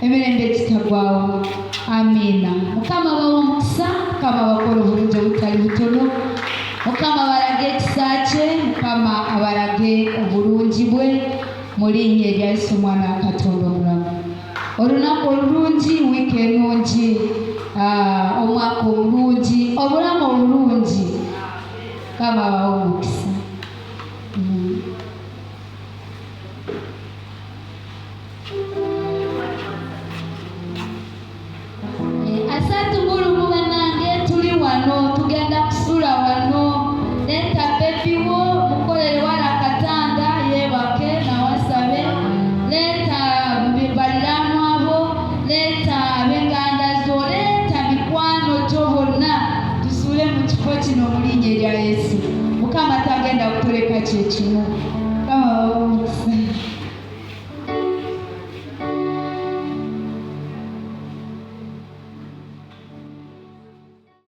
emirembe egitagwawo amiina Mukama bawa omukisa Mukama bakola obulungi obutali butono Mukama balage ekisa kye Mukama abalage obulungi bwe mu linnya erya Yesu omwana wa Katonda omulamu olunaku olulungi wiiki ennungi omwaka omulungi obulamu obulungi Mukama bawa omukisa asatu bulumu bannange tuli wano tugenda kusula wano leeta bebiwo mukolere wala akatanda yeebake nawasabe leeta baliraanwa bo leeta ab'enganda zo leeta mikwano gyo bonna tusule mu kifo kino mu linnya erya Yesu Mukama tagenda kutuleka kyekimu